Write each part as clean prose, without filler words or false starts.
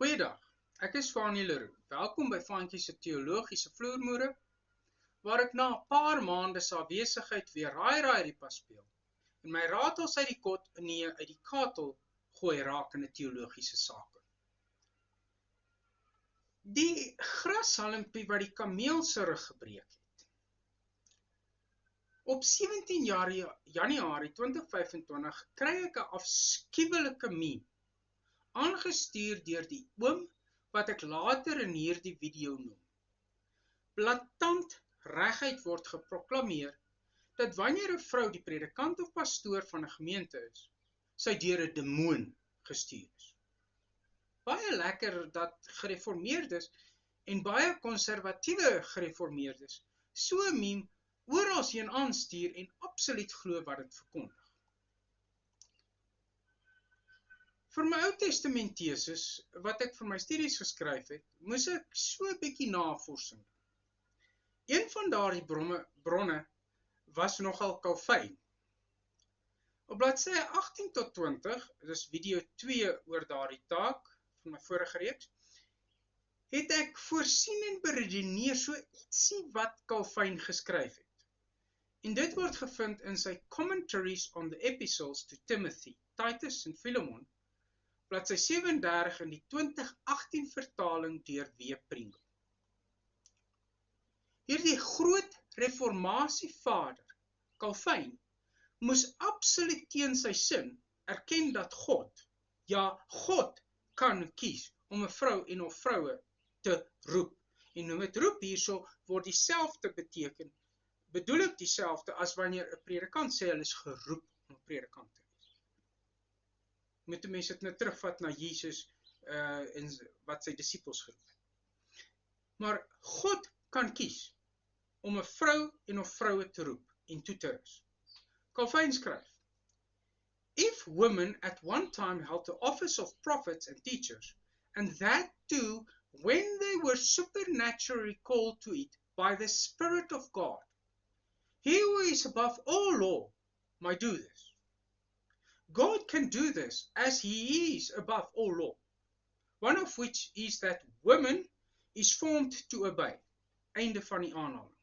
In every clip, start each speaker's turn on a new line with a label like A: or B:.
A: Goeiedag, ek is Fanie Leroux. Welkom by Fantjie se teologiese vloermoere, waar ek na 'n paar maande se afwesigheid weer raai ripa speel en my ratels uit die kot nee uit die katel gooi rakende teologiese sake. Die grashalmpie wat die kameel se rug gebreek het. Op 17 Januarie 2025 kry ek 'n afskuwelike meme aangestuur deur die oom wat ek later in hierdie video noem. Blaatant reguit word geproklameer dat wanneer 'n vrou die predikant of pastoor van 'n gemeente is, sy deur 'n demoon gestuur is. Baie lekker dat gereformeerdes en baie konservatiewe gereformeerdes so 'n meme oralheen aanstuur en absoluut glo wat dit verkondig. Vir my Ou Testament teses, wat ek vir my studies geskryf het, moes ek so 'n bietjie navorsing doen. Een van daardie bronne was nogal Calvin. Op bladsye 18 tot 20, dis video 2 oor daardie taak van my vorige reeks, het ek voorsien en beredeneer so ietsie wat Calvin geskryf het. En dit word gevind in sy Commentaries on the Epistles to Timothy, Titus en Philemon, bladsy 37 in die 2018 vertaling deur W. Pringle. Hierdie groot reformasievader, Calvin, moes absoluut teen sy sin erken dat God kan kies om 'n vrou en of vroue te roep. En met roep hierso word dieselfde beteken, bedoel ek dieselfde as wanneer 'n predikant sê hulle is geroep om 'n predikant te wees. Moet 'n mens dit nou terugvat na Jesus en wat sy disippels geroep het. Maar God kan kies om 'n vrou en of vroue te roep en toe te rus. Calvin skryf, if women at one time held the office of prophets and teachers, and that too when they were supernaturally called to it by the Spirit of God, he who is above all law might do this. God can do this as he is above all law, one of which is that woman is formed to obey. Einde van die aanhaling.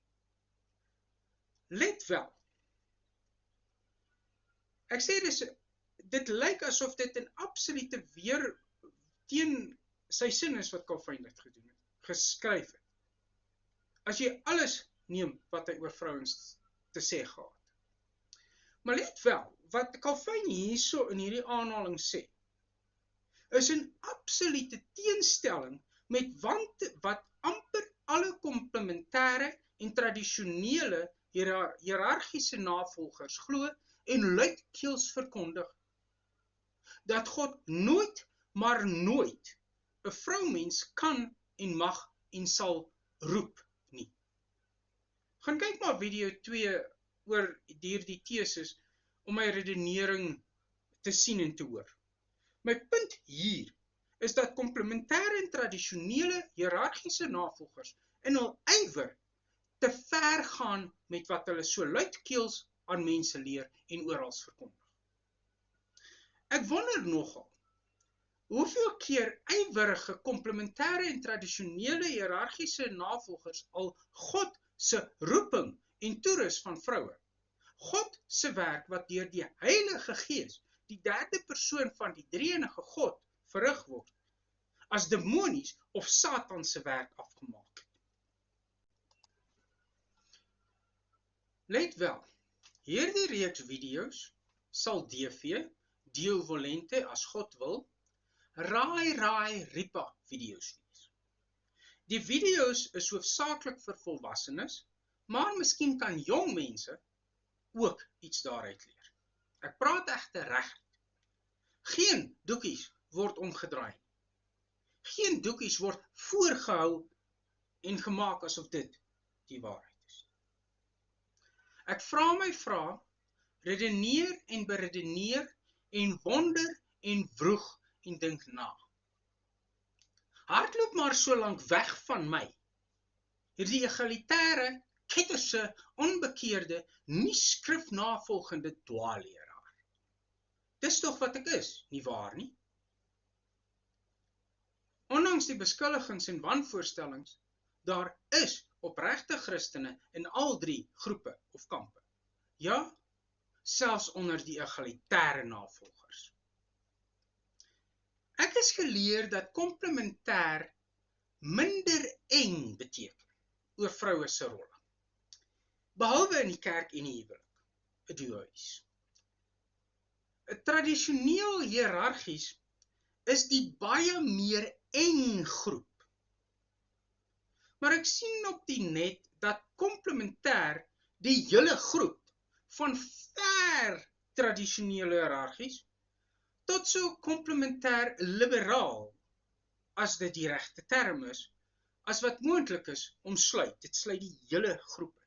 A: Let wel, ek sê dit lyk asof dit in absolute weer teen sy sin is wat Calvin dit gedoen het, geskryf het. As jy alles neem wat hy oor vrouens te sê gehad. Maar let wel, wat Calvin hierso in hierdie aanhaling sê, is in absolute teenstelling met wat amper alle komplementêre en tradisionele hiërargiese navolgers glo en luidkeels verkondig, dat God nooit, maar nooit 'n vroumens kan en mag en sal roep nie. Gaan kyk maar video 2 oor die teses om my redenering te sien en te hoor. My punt hier is dat komplementêre en tradisionele hiërargiese navolgers in hul ywer te ver gaan met wat hulle so luidkeels aan mense leer en oral verkondig. Ek wonder nogal, hoeveel keer ywerige komplementêre en tradisionele hiërargiese navolgers al God se roeping en toerus van vroue, God se werk wat deur die Heilige Gees, die derde persoon van die drie-enige God, verrig word, as demonies of Satan se werk afgemaak het. Let wel, hierdie reeks video's sal DV, Deo Volente as God wil, raai ripa video's wees. Die video's is hoofsaaklik vir volwassenes, maar miskien kan jong mense ook iets daaruit leer. Ek praat egter reguit. Geen doekies word omgedraai. Geen doekies word voorgehou en gemaak asof dit die waarheid is. Ek vra my vrae, redeneer en beredeneer en wonder en vroeg en dink na. Hardloop maar so lank weg van my. Hierdie egalitaire, ketterse, onbekeerde, nie skrifnavolgende dwaalleraar. Dis tog wat ek is, nie waar nie? ondanks die beskuldigings en wanvoorstellings, daar is opregte Christene in al drie groepe of kampe. Ja, selfs onder die egalitaire navolgers. Ek is geleer dat komplementêr minder eng beteken oor vroue se rolle, behalwe in die kerk en die huwelik, 'n duohuis. Tradisioneel hiërargies is die baie meer eng groep. Maar ek sien op die net dat komplementêr die hele groep van ver tradisionele hiërargies tot so komplementêr liberaal, as dit die regte term is, as wat moontlik is, omsluit. Dit sluit die hele groep in.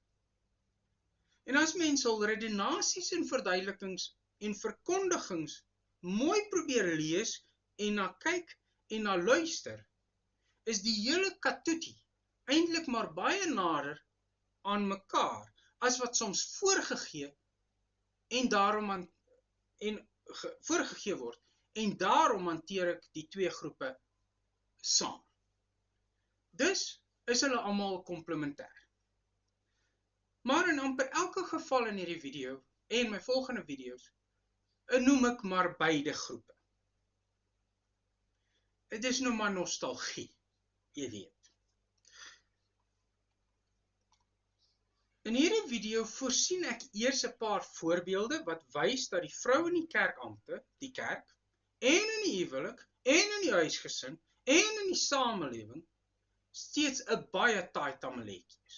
A: En as mens al redenasies en verduidelikings en verkondigings mooi probeer lees en na kyk en na luister, is die hele katutie eintlik maar baie nader aan mekaar as wat soms voorgegee voorgegee word, en daarom hanteer ek die twee groepe saam. Dus is hulle almal komplementêr. Maar in amper elke geval in hierdie video en my volgende video's, noem ek maar beide groepe. Dit is nou maar nostalgie, jy weet. In hierdie video voorsien ek eers 'n paar voorbeelde wat wys dat die vrou in die kerkampte, die kerk, en in die huwelik, en in die huisgesin, en in die samelewing, steeds 'n baie taai tamaletjie is.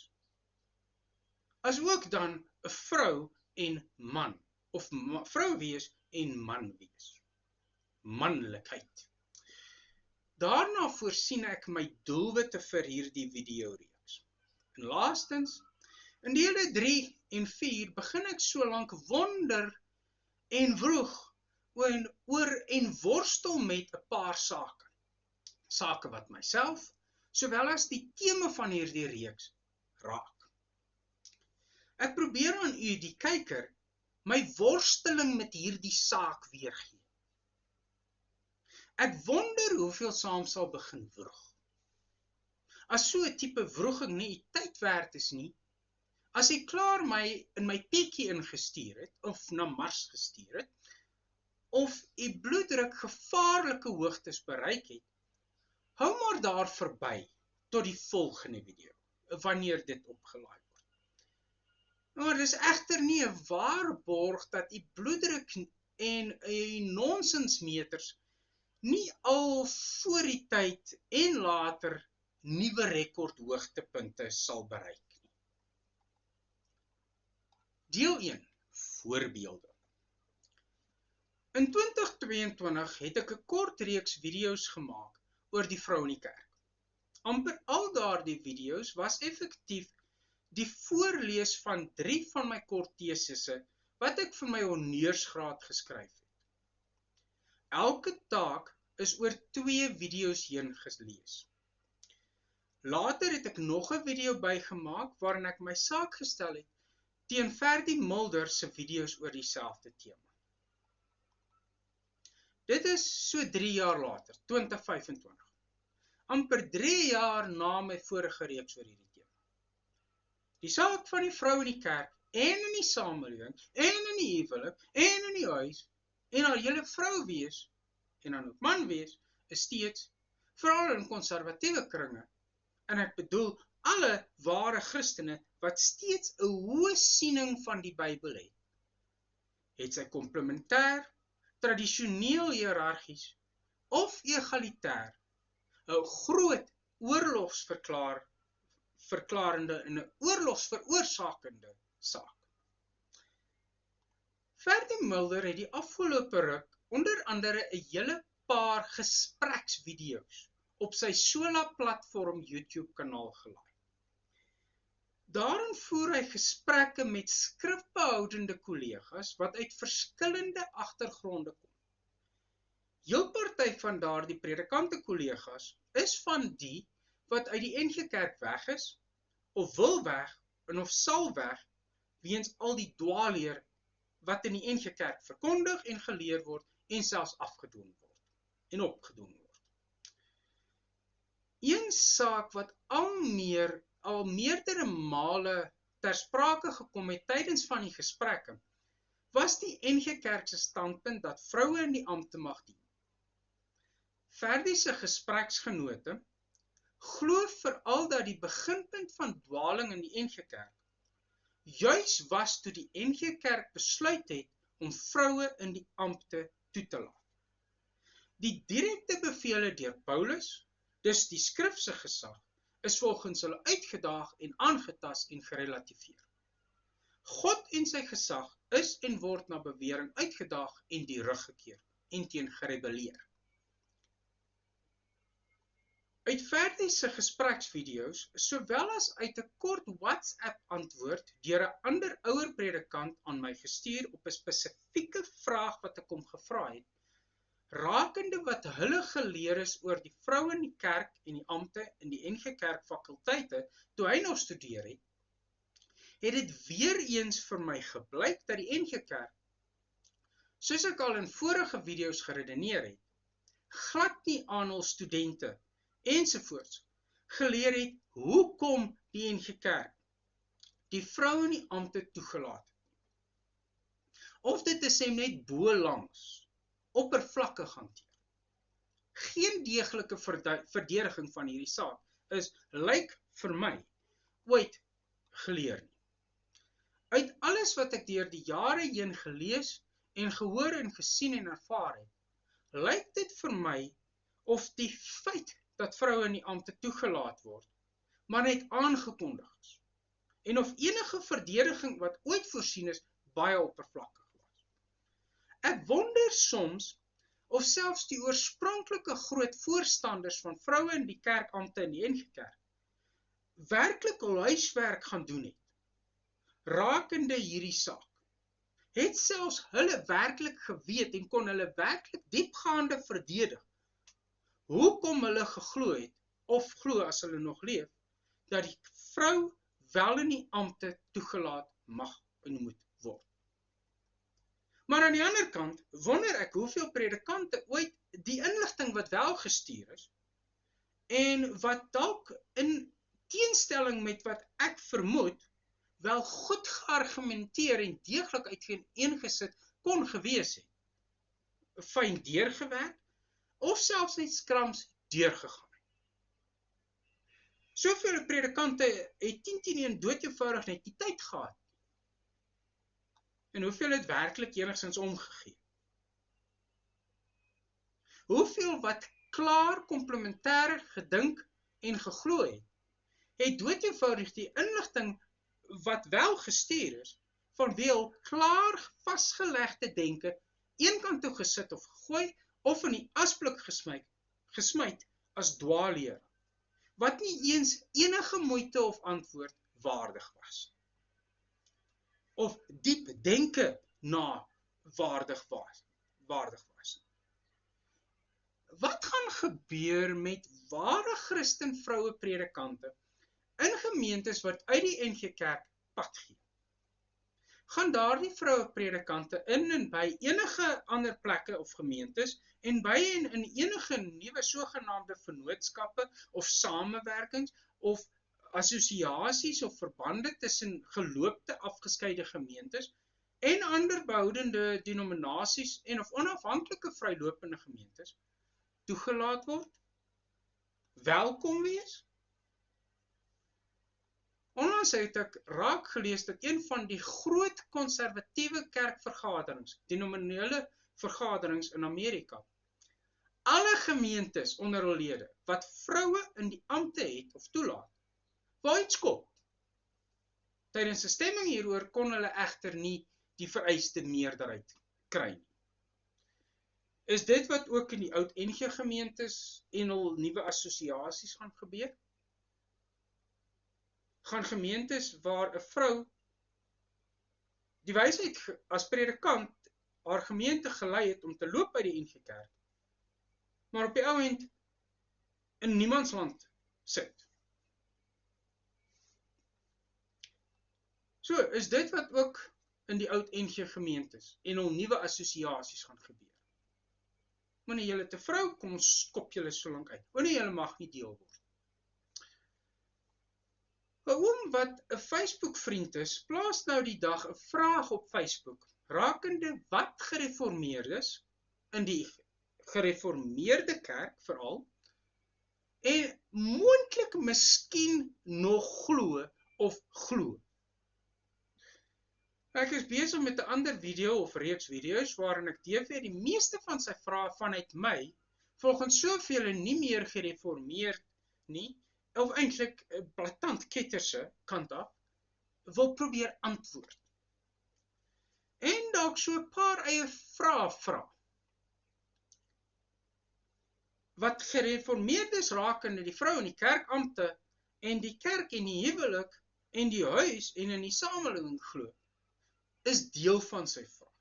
A: As ook dan 'n vrou en man, of vrou wees en man wees. Manlikheid. Daarna voorsien ek my doelwitte vir hierdie videoreeks. En laastens, in dele 3 en 4 begin ek so lank wonder en vroeg oor en worstel met 'n paar sake. Sake wat myself, sowel as die tema van hierdie reeks, raak. Ek probeer aan u, die kyker, my worsteling met hierdie saak weergee. Ek wonder hoeveel saam sal begin vroeg. As so 'n tipe vroeging nie tyd werd is nie, as ek klaar in my peetjie ingestuur het, of na Mars gestuur het, of die bloeddruk gevaarlike hoogtes bereik het, hou maar daar verby tot die volgende video, wanneer dit opgelaai word. Maar dis egter nie 'n waarborg dat die bloeddruk en nonsensmeters nie al voor die tyd en later nuwe rekordhoogtepunte sal bereik nie. Deel 1. Voorbeelde. In 2022 het ek 'n kort reeks video's gemaak oor die vrou in die kerk. Amper al daardie video's was effektief die voorlees van 3 van my kort tesisse wat ek vir my honneursgraad geskryf het. Elke taak is oor 2 video's heen gelees. Later het ek nog 'n video bygemaak waarin ek my saak gestel het teen Ferdi Mulder se video's oor dieselfde tema. Dit is so 3 jaar later, 2025. Amper 3 jaar na my vorige reeks oor hierdie tema. Die saak van die vrou in die kerk, en in die samelewing, en in die huwelik, en in die huis, en haar hele vrou wees, en dan ook man wees, is steeds, veral in konservatiewe kringe, en ek bedoel alle ware Christene wat steeds 'n hoë siening van die Bybel het sy komplementêr, tradisioneel hiërargies of egalitair 'n groot oorlogsverklarende en 'n oorlogsveroorsakende saak. Ferdi Mulder het die afgelope ruk onder andere 'n hele paar gespreksvideo's op sy Sola platform YouTube kanaal gelaai. Daarin voer hy gesprekke met skrifbehoudende kollegas wat uit verskillende agtergronde kom. Heel party van daardie predikante kollegas is van die wat uit die NG Kerk weg is, of wil weg, en of sal weg, weens al die dwaalleer wat in die NG Kerk verkondig en geleer word, en selfs afgedoen word, en opgedoen word. Een saak wat al meerdere male ter sprake gekom het tydens van die gesprekke, was die NG Kerk se standpunt dat vroue in die ampte mag dien. Verdie se gespreksgenote glo veral dat die beginpunt van dwaling in die NG Kerk juis was toe die NG Kerk besluit het om vroue in die ampte toe te laat. Die direkte bevele deur Paulus, dus die skrifse gesag, is volgens hulle uitgedaag en aangetast en gerelativeer. God en sy gesag is en word na bewering uitgedaag en die rug gekeer en teen gerebelleer. Uit Verdie se gespreksvideo's, sowel as uit 'n kort WhatsApp antwoord deur 'n ander ouer predikant aan my gestuur op 'n spesifieke vraag wat ek hom gevra het, rakende wat hulle geleer is oor die vroue in die kerk en die ampte in die NG Kerk fakulteite toe hy nog studeer het dit weer eens vir my geblyk dat die NG Kerk, soos ek al in vorige video's geredeneer het, glad nie aan hul studente ensovoorts geleer het hoekom die NG Kerk die vrou in die ampte toegelaat het. Of dit is net bo-langs, oppervlakkig hanteer. Geen deeglike verdediging van hierdie saak lyk vir my ooit geleer nie. Uit alles wat ek deur die jare heen gelees en gehoor en gesien en ervaar het, lyk dit vir my of die feit dat vroue in die ampte toegelaat word, maar net aangekondig is. En of enige verdediging wat ooit voorsien is, baie oppervlakkig was. Ek wonder soms of selfs die oorspronklike groot voorstanders van vroue in die kerkampte in die NG Kerk werklik hul huiswerk gaan doen het, rakende hierdie saak. Het selfs hulle werklik geweet en kon hulle werklik diepgaande verdedig hoekom hulle geglo het, of glo as hulle nog leef, dat die vrou wel in die ampte toegelaat mag en moet word. Maar aan die ander kant, wonder ek hoeveel predikante ooit die inligting wat wel gestuur is, en wat dalk in teenstelling met wat ek vermoed, wel goed geargumenteer en deeglik uiteengesit kon gewees het, fyn deurgewerk, of selfs net skrams deurgegaan het. Soveel predikante het 10 dood eenvoudig net die tyd gehad. En hoeveel het werklik enigstens omgegee? Hoeveel wat klaar komplementêr gedink en geglo het dood eenvoudig die inligting wat wel gestuur is, vanweë klaar vasgelegde denke eenkant toe gesit of gegooi, of in die asblik gesmyt as dwaalleer, wat nie eens enige moeite of antwoord waardig was. Of diep denke na waardig was. Wat gaan gebeur met ware Christen vroue predikante in gemeentes wat uit die NG Kerk pad gee? Gaan daardie vroue predikante in en by enige ander plekke of gemeentes en by en in enige nuwe sogenaamde vennootskappe of samewerkings of assosiasies of verbande tussen geloopte afgeskeide gemeentes en ander behoudende denominasies en of onafhanklike vrylopende gemeentes toegelaat word? Welkom wees? Onlangs het ek raak gelees dat een van die groot konservatiewe kerkvergaderings, denominale vergaderings in Amerika, alle gemeentes onder hul lede wat vroue in die ampte het of toelaat, wou uitskop. Tydens 'n stemming hieroor kon hulle egter nie die vereiste meerderheid kry nie. Is dit wat ook in die oud NG gemeentes en hul nuwe assosiasies gaan gebeur? Gaan gemeentes waar 'n vrou die wysheid as predikant haar gemeente gelei het om te loop by die NG Kerk, maar op die ou end in niemandsland sit. So, is dit wat ook in die oud NG gemeentes en hul nuwe assosiasies gaan gebeur? Wanneer julle te vrou, kom ons skop julle so lank uit. Wanneer julle mag nie deel word 'n oom wat 'n Facebook vriend is, plaas nou die dag 'n vraag op Facebook rakende wat gereformeerdes in die gereformeerde kerk veral en moontlik miskien nog glo of glo. Ek is besig met 'n ander video of reeks video's waarin ek TV die meeste van sy vrae vanuit my, volgens soveel nie meer gereformeerd nie, of eintlik blaatant ketterse kant af, wil probeer antwoord. En dalk so 'n paar eie vrae vra. Wat gereformeerdes rakende die vrou in die kerkampte en die kerk en die huwelik en die huis en in die samelewing glo, is deel van sy vraag.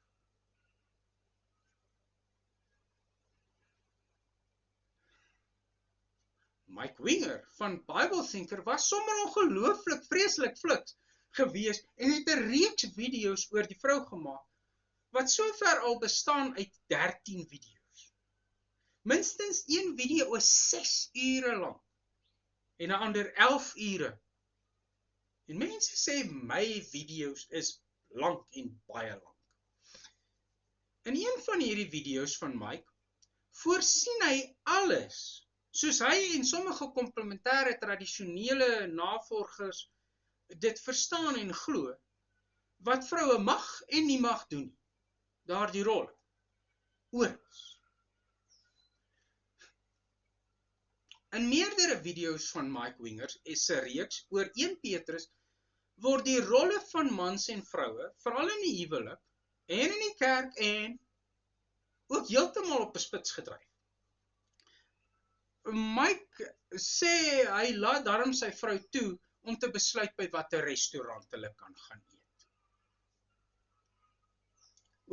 A: Mike Winger van Bible Thinker was sommer ongelooflik vreeslik fliks gewees en het 'n reeks video's oor die vrou gemaak wat sover al bestaan uit 13 video's. Minstens een video is 6 ure lank en 'n ander 11 ure. En mense sê my video's is lank en baie lank. In een van hierdie video's van Mike voorsien hy alles, soos hy en sommige komplementêre tradisionele navolgers dit verstaan en glo, wat vroue mag en nie mag doen, daardie rol, oral. In meerdere video's van Mike Wingers is 'n reeks oor 1 Petrus word die rolle van mans en vroue, veral in die huwelik en in die kerk en ook heeltemal op 'n spits gedryf. Mike sê hy laat daarom sy vrou toe om te besluit by watter restaurant hulle kan gaan eet.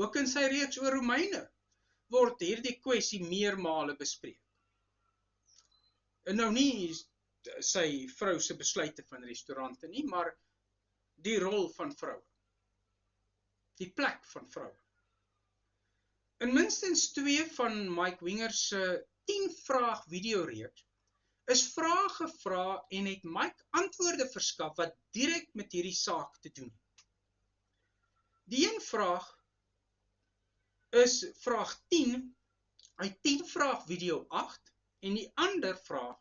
A: Ook in sy reeks oor Romeine word hierdie kwessie meermale bespreek. En nou nie sy vrou se besluite van restaurante nie, maar die rol van vroue. Die plek van vroue. In minstens 2 van Mike Wingers se 10-vraag videoreeks is vrae gevra en het Mike antwoorde verskaf wat direk met hierdie saak te doen het. Die een vraag is vraag 10 uit 10-vraag video 8 en die ander vraag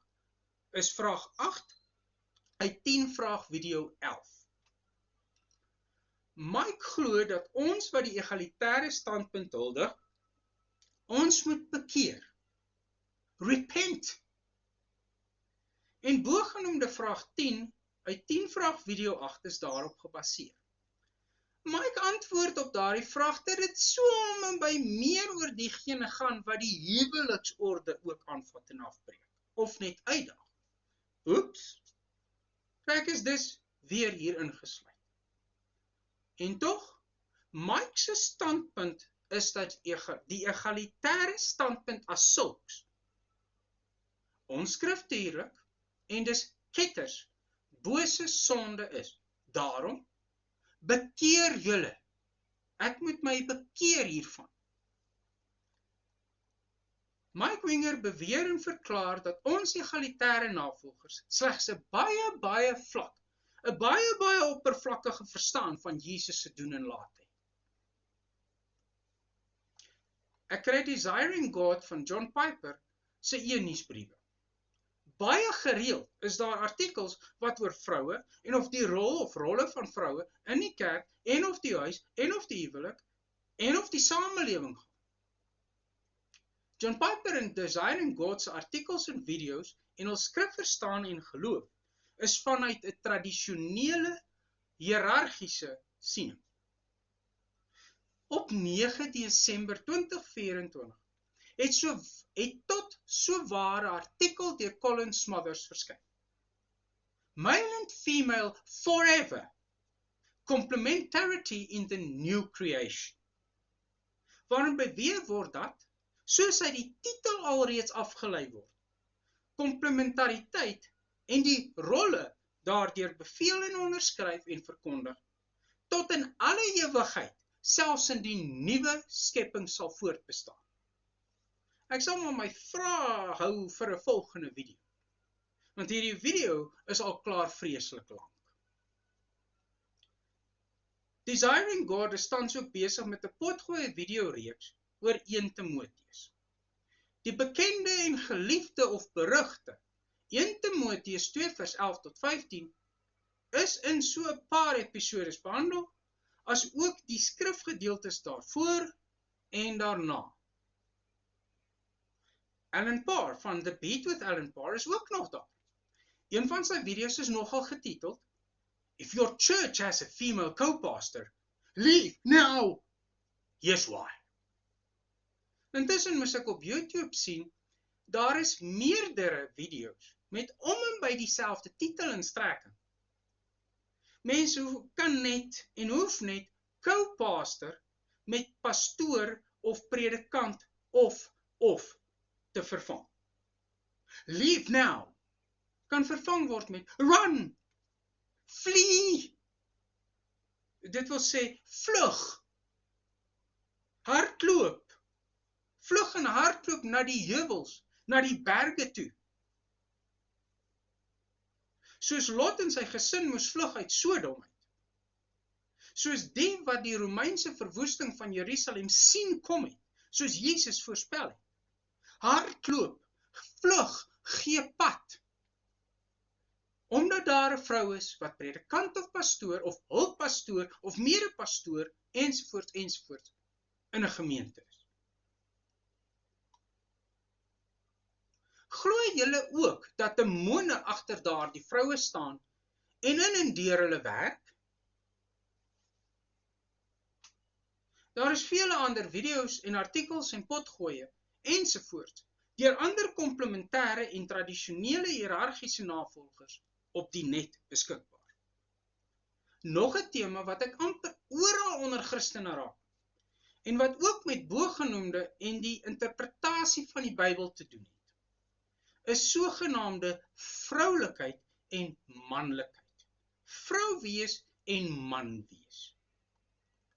A: is vraag 8 uit 10-vraag video 11. Mike glo dat ons wat die egalitaire standpunt huldig, ons moet bekeer. Repent. En bogenoemde vraag 10 uit 10-vraag video 8 is daarop gebaseer. Mike antwoord op daardie vraag dat dit so om en by meer oor diegene gaan wat die huweliksorde ook aanvat en afbreek, of net uitdaag. Oeps, ek is dus weer hier ingesluit. En tog, Mike se standpunt is dat die egalitaire standpunt as sulks onskriftuurlik en dis ketters, bose sonde is. Daarom, bekeer julle. Ek moet my bekeer hiervan. Mike Winger beweer en verklaar dat ons egalitaire navolgers slegs 'n baie vlak, 'n baie oppervlakkige verstaan van Jesus se doen en laat het. Ek kry Desiring God van John Piper se e-nuusbriewe. Baie gereeld is daar artikels wat oor vroue en of die rol of rolle van vroue in die kerk en of die huis en of die huwelik en of die samelewing gaan. John Piper en Desiring God se artikels en video's en ons skrifverstaan en geloof is vanuit 'n tradisionele hiërargiese siening. Op 9 Desember 2024 het tot so ware artikel deur Colin Smothers verskyn. Male and Female Forever, Complementarity in the New Creation. Waarin beweer word dat, soos uit die titel alreeds afgelei word, komplementariteit en die rolle daardeur beveel en onderskryf en verkondig, tot in alle ewigheid, selfs in die nuwe skepping sal voortbestaan. Ek sal maar my vrae hou vir 'n volgende video, want hierdie video is al klaar vreeslik lank. Desiring God is tans ook besig met 'n potgoeie videoreeks oor 1 Timoteus. Die bekende en geliefde of berugte 1 Timoteus 2 vers 11 tot 15 is in so 'n paar episodes behandel, as ook die skrifgedeeltes daarvoor en daarna. Alan Parr van The Beat with Alan Parr is ook nog daar. Een van sy video's is nogal getiteld, If your church has a female co-pastor, leave now. Here's why. Intussen moes ek op YouTube sien, daar is meerdere video's met om en by dieselfde titel en strekking. Mense kan net en hoef net co-pastor met pastoor of predikant of te vervang. Leave now kan vervang word met run, flee. Dit wil sê vlug, hardloop, vlug en hardloop na die heuwels, na die berge toe. Soos Lot en sy gesin moes vlug uit Sodom uit. Soos die wat die Romeinse verwoesting van Jerusalem sien kom het, soos Jesus voorspel het. Hardloop, vlug, gee pad. Omdat daar 'n vrou is wat predikant of pastoor of hulppastoor of mede-pastoor ensovoorts in 'n gemeente is. Glo julle ook dat demone agter daardie vroue staan en in en deur hulle werk? Daar is vele ander video's en artikels en potgoeie ensovoorts deur ander komplementêre en tradisionele hiërargiese navolgers op die net beskikbaar. Nog 'n tema wat ek amper oral onder Christene raak en wat ook met bogenoemde en die interpretasie van die Bybel te doen het, is sogenaamde vroulikheid en manlikheid. Vrou wees en man wees.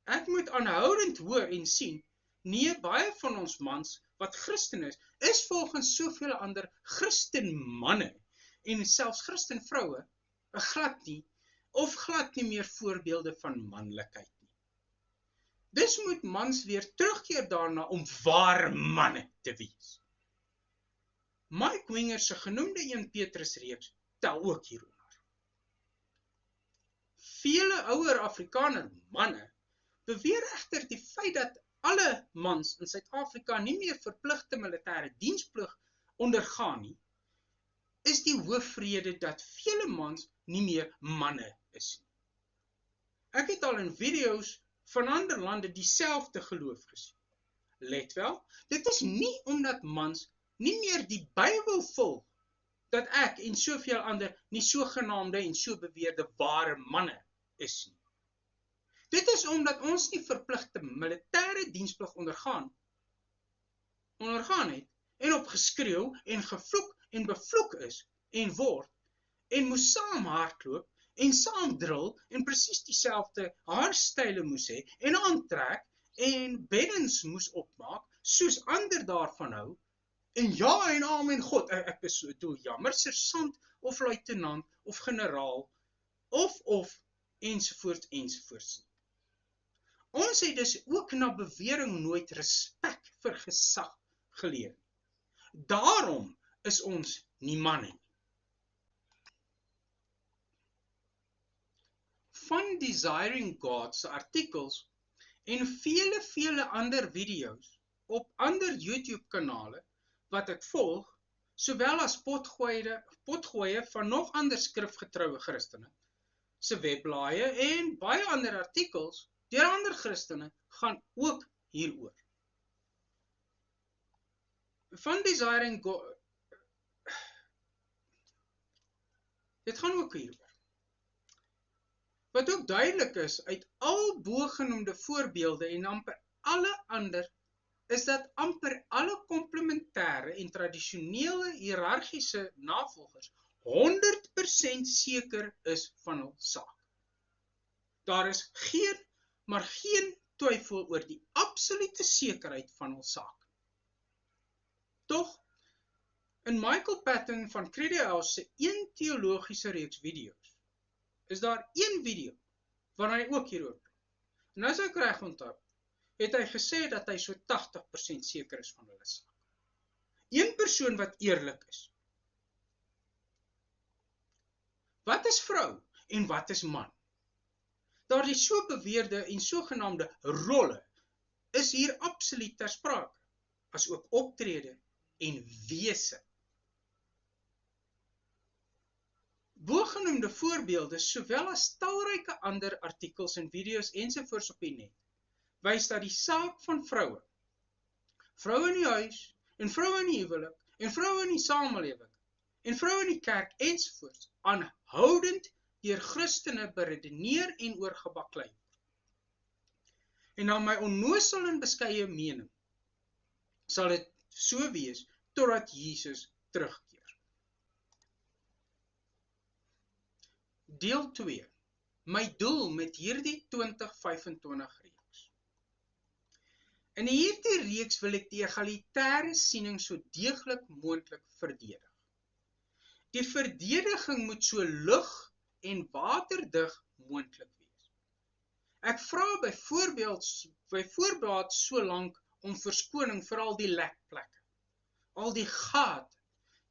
A: Ek moet aanhoudend hoor en sien, nee, baie van ons mans wat Christen is volgens soveel ander Christenmanne en selfs Christenvroue glad nie meer voorbeelde van manlikheid nie. Dus moet mans weer terugkeer daarna om ware manne te wees. Mike Winger se genoemde 1 Petrus reeks tel ook hieronder. Vele ouer Afrikaner manne beweer egter die feit dat alle mans in Suid-Afrika nie meer verpligte militêre diensplig ondergaan nie, is die hoofrede dat vele mans nie meer manne is nie. Ek het al in video's van ander lande dieselfde geloof gesien. Let wel, dit is nie omdat mans nie meer die Bybel volg, dat ek en soveel ander nie sogenaamde en so beweerde ware manne is nie. Dit is omdat ons nie verpligte militêre diensplig ondergaan het, en op geskreeu en gevloek en bevloek is en word, en moes saam hardloop en saam drill en presies dieselfde haarstyle moes hê en aantrek en beddens moes opmaak, soos ander daarvan hou, en ja en amen God, ek bedoel jammer, sersant of luitenant of generaal of ensovoorts. Ons het dus ook na bewering nooit respek vir gesag geleer. Daarom is ons nie manne nie. Van Desiring God se artikels en vele ander video's op ander YouTube kanale wat ek volg, sowel as potgoeie van nog ander skrifgetroue Christene se webblaaie en baie ander artikels deur ander Christene gaan ook hieroor. Van Desiring God, dit gaan ook hieroor. Wat ook duidelik is uit al bogenoemde voorbeelde en amper alle ander, is dat amper alle komplementêre en tradisionele hiërargiese navolgers 100% seker is van hul saak. Daar is geen twyfel oor die absolute sekerheid van hul saak. Tog, in Michael Patton van Credo House se 1 teologiese reeks video's, is daar 1 video waarin hy ook hieroor praat. En as ek reg onthou, het hy gesê dat hy so 80% seker is van hulle saak. Een persoon wat eerlik is. Wat is vrou en wat is man? Daardie so beweerde en sogenaamde rolle is hier absoluut ter sprake, as ook optrede en wese. Bogenoemde voorbeelde, sowel as talryke ander artikels en video's ensovoorts op die net, wys dat die saak van vroue in die huis, en vroue in die huwelik, en vroue in die samelewing, en vroue in die kerk ensovoorts, aanhoudend deur Christene beredeneer en oorgebaklei word. En na my onnoosel en beskeie mening, sal dit so wees, totdat Jesus terugkeer. Deel 2. My doel met hierdie 2025 reeks. In hierdie reeks wil ek die egalitaire siening so deeglik moontlik verdedig. Die verdediging moet so lug en waterdig moontlik wees. Ek vra byvoorbeeld so lank om verskoning vir al die lekplekke, al die gate,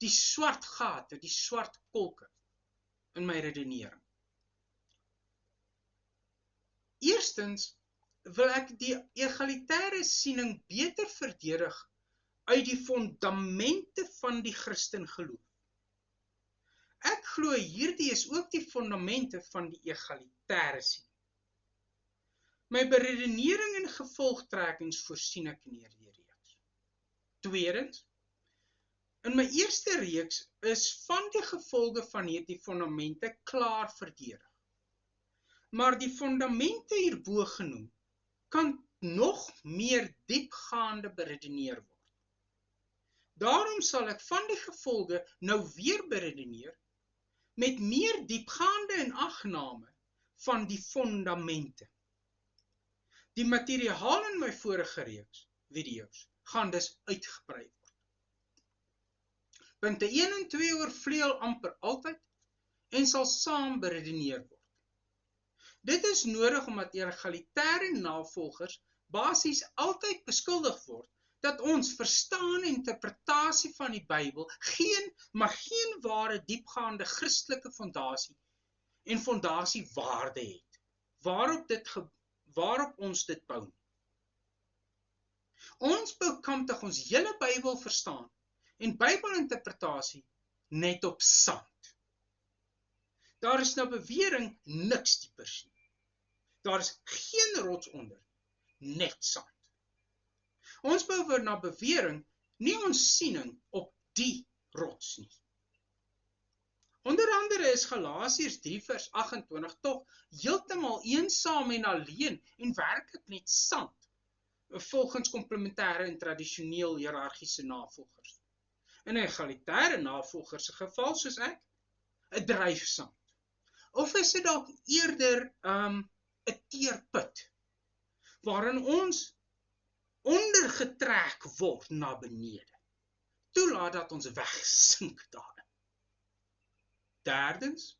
A: die swart gate, die swart kolke in my redenering. Eerstens wil ek die egalitaire siening beter verdedig uit die fondamente van die Christen geloof. Ek glo hierdie is ook die fondamente van die egalitaire siening. My beredenering en gevolgtrekkings voorsien ek in hierdie reeks. Tweedens, in my eerste reeks is van die gevolge van hierdie fondamente klaar verdedig. Maar die fondamente hierbo genoem kan nog meer diepgaande beredeneer word. Daarom sal ek van die gevolge nou weer beredeneer met meer diepgaande inagname van die fondamente. Die materiaal in my vorige reeks, video's, gaan dus uitgebrei word. Punte 1 en 2 oorvleuel amper altyd en sal saam beredeneer word. Dit is nodig omdat egalitaire navolgers basies altyd beskuldig word dat ons verstaan en interpretasie van die Bybel geen ware diepgaande Christelike fondasie en fondasiewaarde het, waarop ons dit bou. Ons bekamtig ons hele Bybel verstaan en Bybelinterpretasie net op sand. Daar is nou bewering niks diepers nie. Daar is geen rots onder, net sand. Ons bou na bewering nie ons siening op die rots nie. Onder andere is Galasiërs 3 vers 28 tog heeltemal eensaam en alleen en werklik net sand, volgens komplementêre en tradisioneel hiërargiese navolgers. In 'n egalitaire navolger se geval soos ek, 'n dryfsand. Of is dit dalk eerder 'n teerput, waarin ons ondergetrek word na benede. Toelaat dat ons wegsink daarin. Derdens,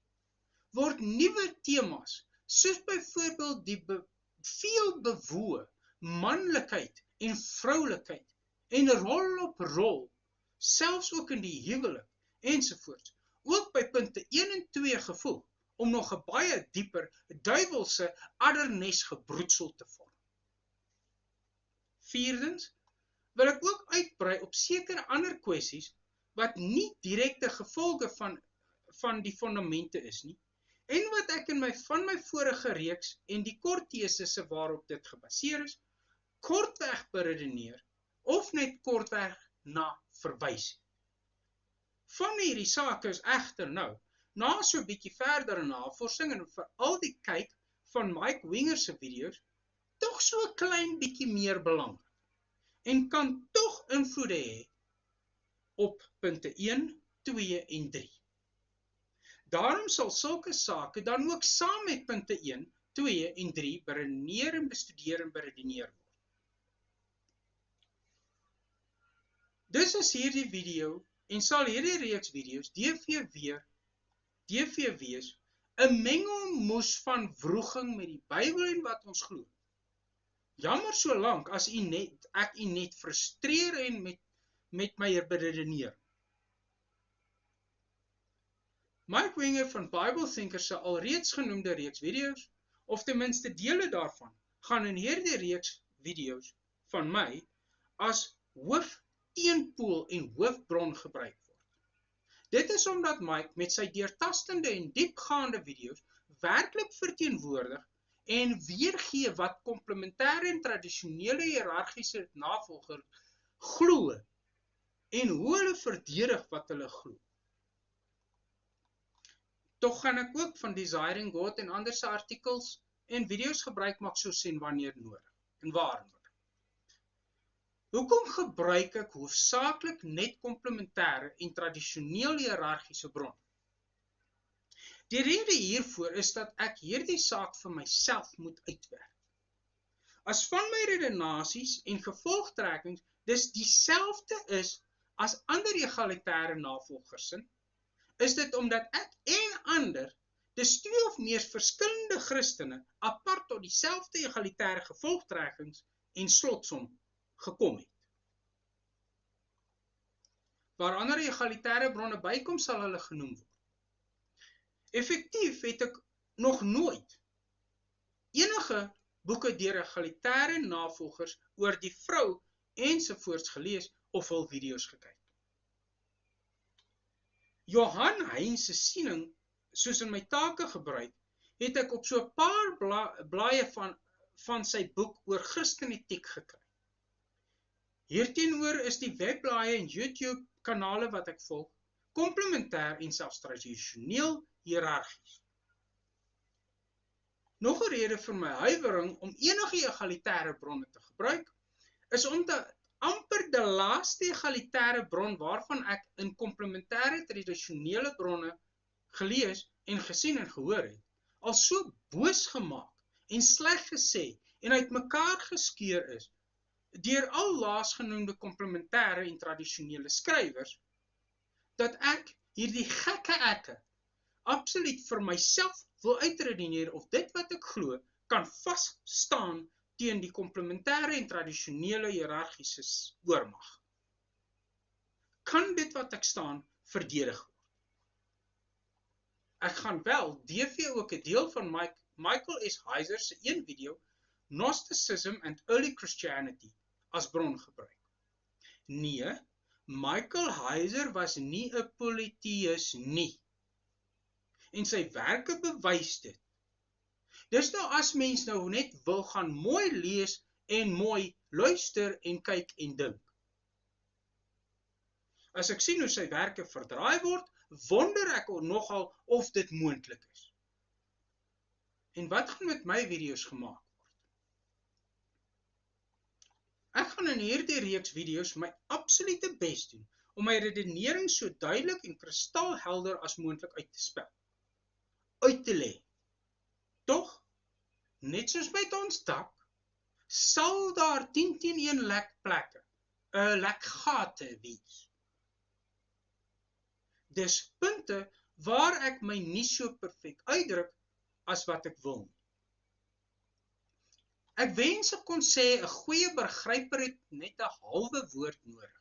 A: word nuwe temas, soos byvoorbeeld die veel bewoë manlikheid en vroulikheid en rol op rol, selfs ook in die huwelik ensovoorts, ook by punte 1 en 2 gevoeg, om nog 'n baie dieper duiwelse addernesgebroedsel te vorm. Vierdens, wil ek ook uitbrei op sekere ander kwessies wat nie direkte gevolge van die fondamente is nie, en wat ek van my vorige reeks en die kort tesisse waarop dit gebaseer is, kortweg beredeneer of net kortweg na verwys. Van hierdie sake is egter nou, na so 'n bietjie verdere navorsing en veral die kyk van Mike Winger se video's, tog so 'n klein bietjie meer belangrik en kan tog invloede hê op punte 1, 2 en 3. Daarom sal sulke sake dan ook saam met punte 1, 2 en 3 beredeneer en bestudeer en beredeneer word. Dus is hierdie video en sal hierdie reeks video's DV wees 'n mengelmoes van wroging met die Bybel en wat ons glo, Jammer so lank as ek u net frustreer en met my beredenering. Mike Winger van Bible Thinkers se alreeds genoemde reeks video's, of ten minste dele daarvan, gaan in hierdie reeks video's van my as hoofteenpool en hoofbron gebruik word. Dit is omdat Mike met sy deurtastende en diepgaande video's werklik verteenwoordig en weergee wat komplementêre en tradisionele hiërargiese navolgers glo en hoe hulle verdedig wat hulle glo. Tog gaan ek ook van Desiring God en ander se artikels en video's gebruik maak soos en wanneer nodig en waar nodig. Hoekom gebruik ek hoofsaaklik net komplementêre en tradisioneel hiërargiese bronne? Die rede hiervoor is dat ek hierdie saak vir myself moet uitwerk. As van my redenasies en gevolgtrekkings dis dieselfde is as ander egalitêre navolgersin, is dit omdat ek en ander, dis twee of meer verskillende Christene, apart tot dieselfde egalitêre gevolgtrekkings en slotsom gekom het. Waar ander egalitêre bronne bykom, sal hulle genoem word. Effektief het ek nog nooit enige boeke deur egalitêre navolgers oor die vrou ensovoorts gelees of hul video's gekyk. Johan Hein se siening, soos in my take gebruik, het ek op so 'n paar blaaie van sy boek oor Christenetiek gekry. Hierteenoor is die webblaaie en YouTube kanale wat ek volg, komplementêr en selfs tradisioneel hiërargies. Nog 'n rede vir my huiwering om enige egalitêre bronne te gebruik, is omdat amper die laaste egalitêre bron waarvan ek in komplementêre tradisionele bronne gelees en gesien en gehoor het, al so boos gemaak en sleg gesê en uitmekaar geskeur is deur al laasgenoemde komplementêre en tradisionele skrywers, dat ek hierdie gekke ekke absoluut vir myself wil uitredeneer of dit wat ek glo kan vasstaan teen die komplementêre en tradisionele hiërargiese oormag. Kan dit wat ek staan verdedig word? Ek gaan wel DV ook 'n deel van Michael S. Heiser se een video, Gnosticism and Early Christianity, as bron gebruik. Nee, Michael Heiser was nie 'n polytheïs nie. En sy werke bewys dit. Dis nou as mens nou net wil gaan mooi lees en mooi luister en kyk en dink. As ek sien hoe sy werke verdraai word, wonder ek nogal of dit moontlik is. En wat gaan met my video's gemaak word? Ek gaan in hierdie reeks video's my absolute bes doen om my redenering so duidelik en kristalhelder as moontlik uit te spel. Uit te lê. Tog, net soos met ons dak, sal daar 10-1 lek plekke, lek gate wees. Dis punte waar ek my nie so perfek uitdruk as wat ek wil nie. Ek wens ek kon sê 'n goeie begryper het net 'n halwe woord nodig.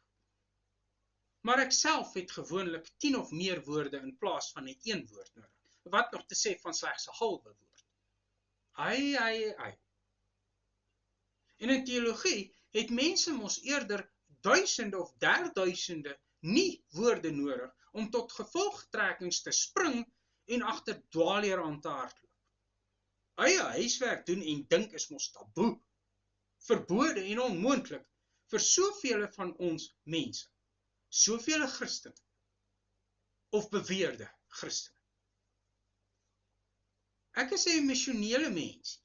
A: Maar ek self het gewoonlik 10 of meer woorde in plaas van net 1 woord nodig. Wat nog te sê van slegs 'n halwe woord. Ai. En in teologie het mense mos eerder duisende of 1000 nie woorde nodig om tot gevolgtrekkings te spring en agter dwaalleer aan te hardloop. Eie huiswerk doen en dink is mos taboe, verbode en onmoontlik vir soveel van ons mense, soveel Christene of beweerde Christene. Ek is 'n emosionele mens.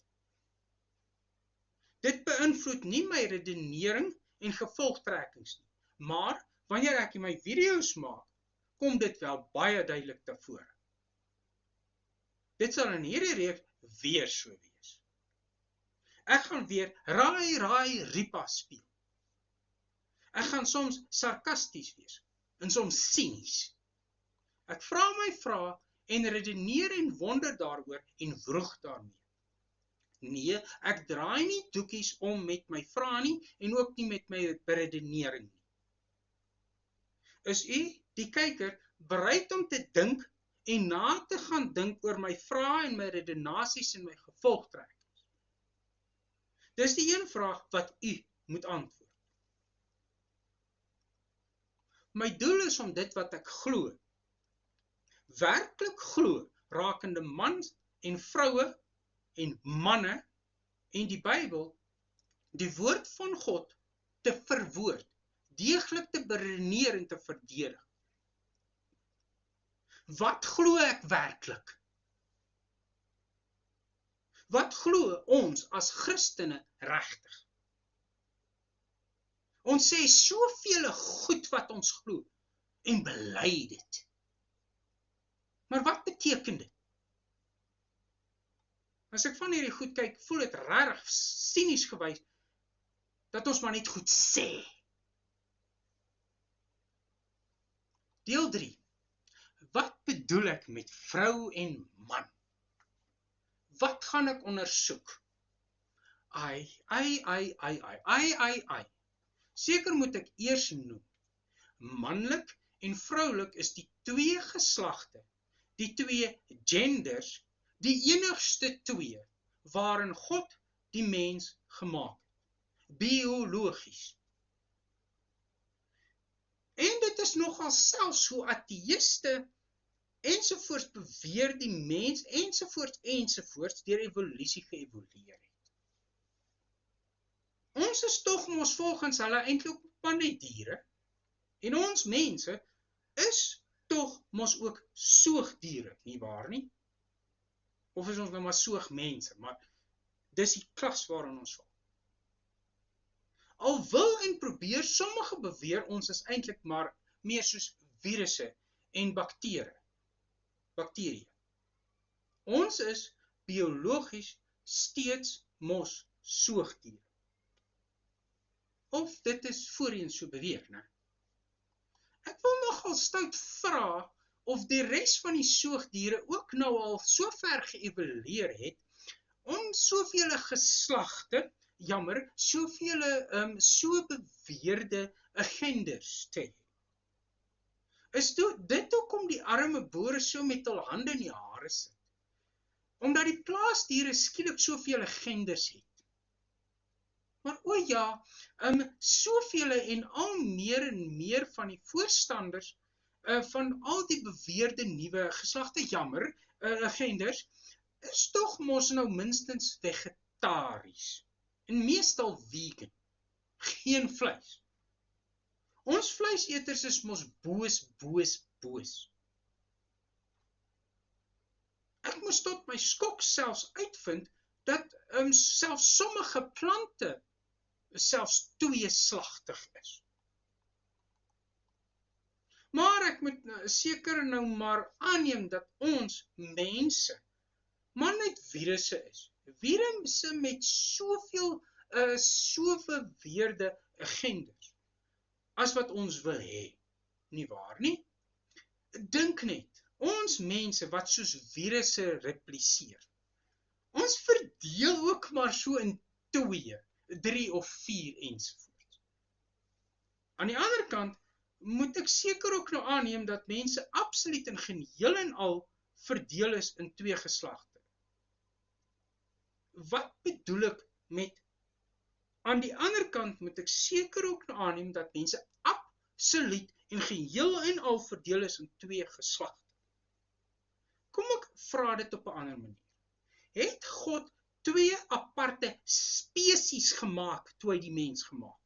A: Dit beïnvloed nie my redenering en gevolgtrekkings nie, maar wanneer ek my video's maak, kom dit wel baie duidelik tevore. Dit sal in hierdie reeks weer so wees. Ek gaan weer raai ripa speel. Ek gaan soms sarkasties wees en soms sinies. Ek vra my vrae en redeneer en wonder daaroor en wroeg daarmee. Nee, ek draai nie doekies om met my vrae nie en ook nie met my beredenering nie. Is u, die kyker, bereid om te dink en na te gaan dink oor my vrae en my redenasies en my gevolgtrekkings? Dis die een vraag wat u moet antwoord. My doel is om dit wat ek glo, werklik glo, rakende mans en vroue en manne en die Bybel, die woord van God, te verwoord, deeglik te beredeneer en te verdedig. Wat glo ek werklik? Wat glo ons as Christene regtig? Ons sê soveel goed wat ons glo en bely dit. Maar wat beteken dit? As ek van hierdie goed kyk, voel dit regtig sinies gewys dat ons maar net goed sê. Deel 3. Wat bedoel ek met vrou en man? Wat gaan ek ondersoek? Ai. Seker moet ek eers noem. Manlik en vroulik is die twee geslagte, die twee genders, die enigste twee waarin God die mens gemaak het. Biologies. En dit is nogal selfs hoe ateïste ensovoorts beweer die mens ensovoorts deur evolusie geëvolueer het. Ons is tog mos volgens hulle eintlik maar net diere. En ons mense is tog mos ook soogdiere, nie waar nie? Of is ons nou maar soogmense, maar dis die klas waarin ons val. Al wil en probeer sommige beweer ons is eintlik maar meer soos virusse en bakterieë. Ons is biologies steeds mos soogdiere. Of dit is voorheen so beweer, né? Ek wil nogal stout vra of die res van die soogdiere ook nou al so ver geëvolueer het om soveel geslagte, soveel so beweerde genders te hê. Is dit hoekom die arme boere so met hul hande in die hare sit? Omdat die plaasdiere skielik soveel genders het. Maar o ja, soveel en al meer van die voorstanders van al die beweerde nuwe geslagte, genders, is tog mos nou minstens vegetaries. En meestal vegan. Geen vleis. Ons vleiseters is mos boos. Ek moes tot my skok selfs uitvind dat selfs sommige plante selfs tweeslagtig is. Maar ek moet seker nou maar aanneem dat ons mense maar net virusse is. Virusse met soveel so verweerde genders as wat ons wil hê. Nie waar nie? Dink net, ons mense wat soos virusse repliseer. Ons verdeel ook maar so in 2, 3 of 4 ensovoorts. Aan die ander kant moet ek seker ook nou aanneem dat mense absoluut in geheel en al verdeel is in 2 geslagte. Wat bedoel ek met, aan die ander kant moet ek seker ook nou aanneem dat mense absoluut en geheel en al verdeel is in 2 geslagte. Kom ek vra dit op 'n ander manier. Het God 2 aparte spesies gemaak toe hy die mens gemaak het?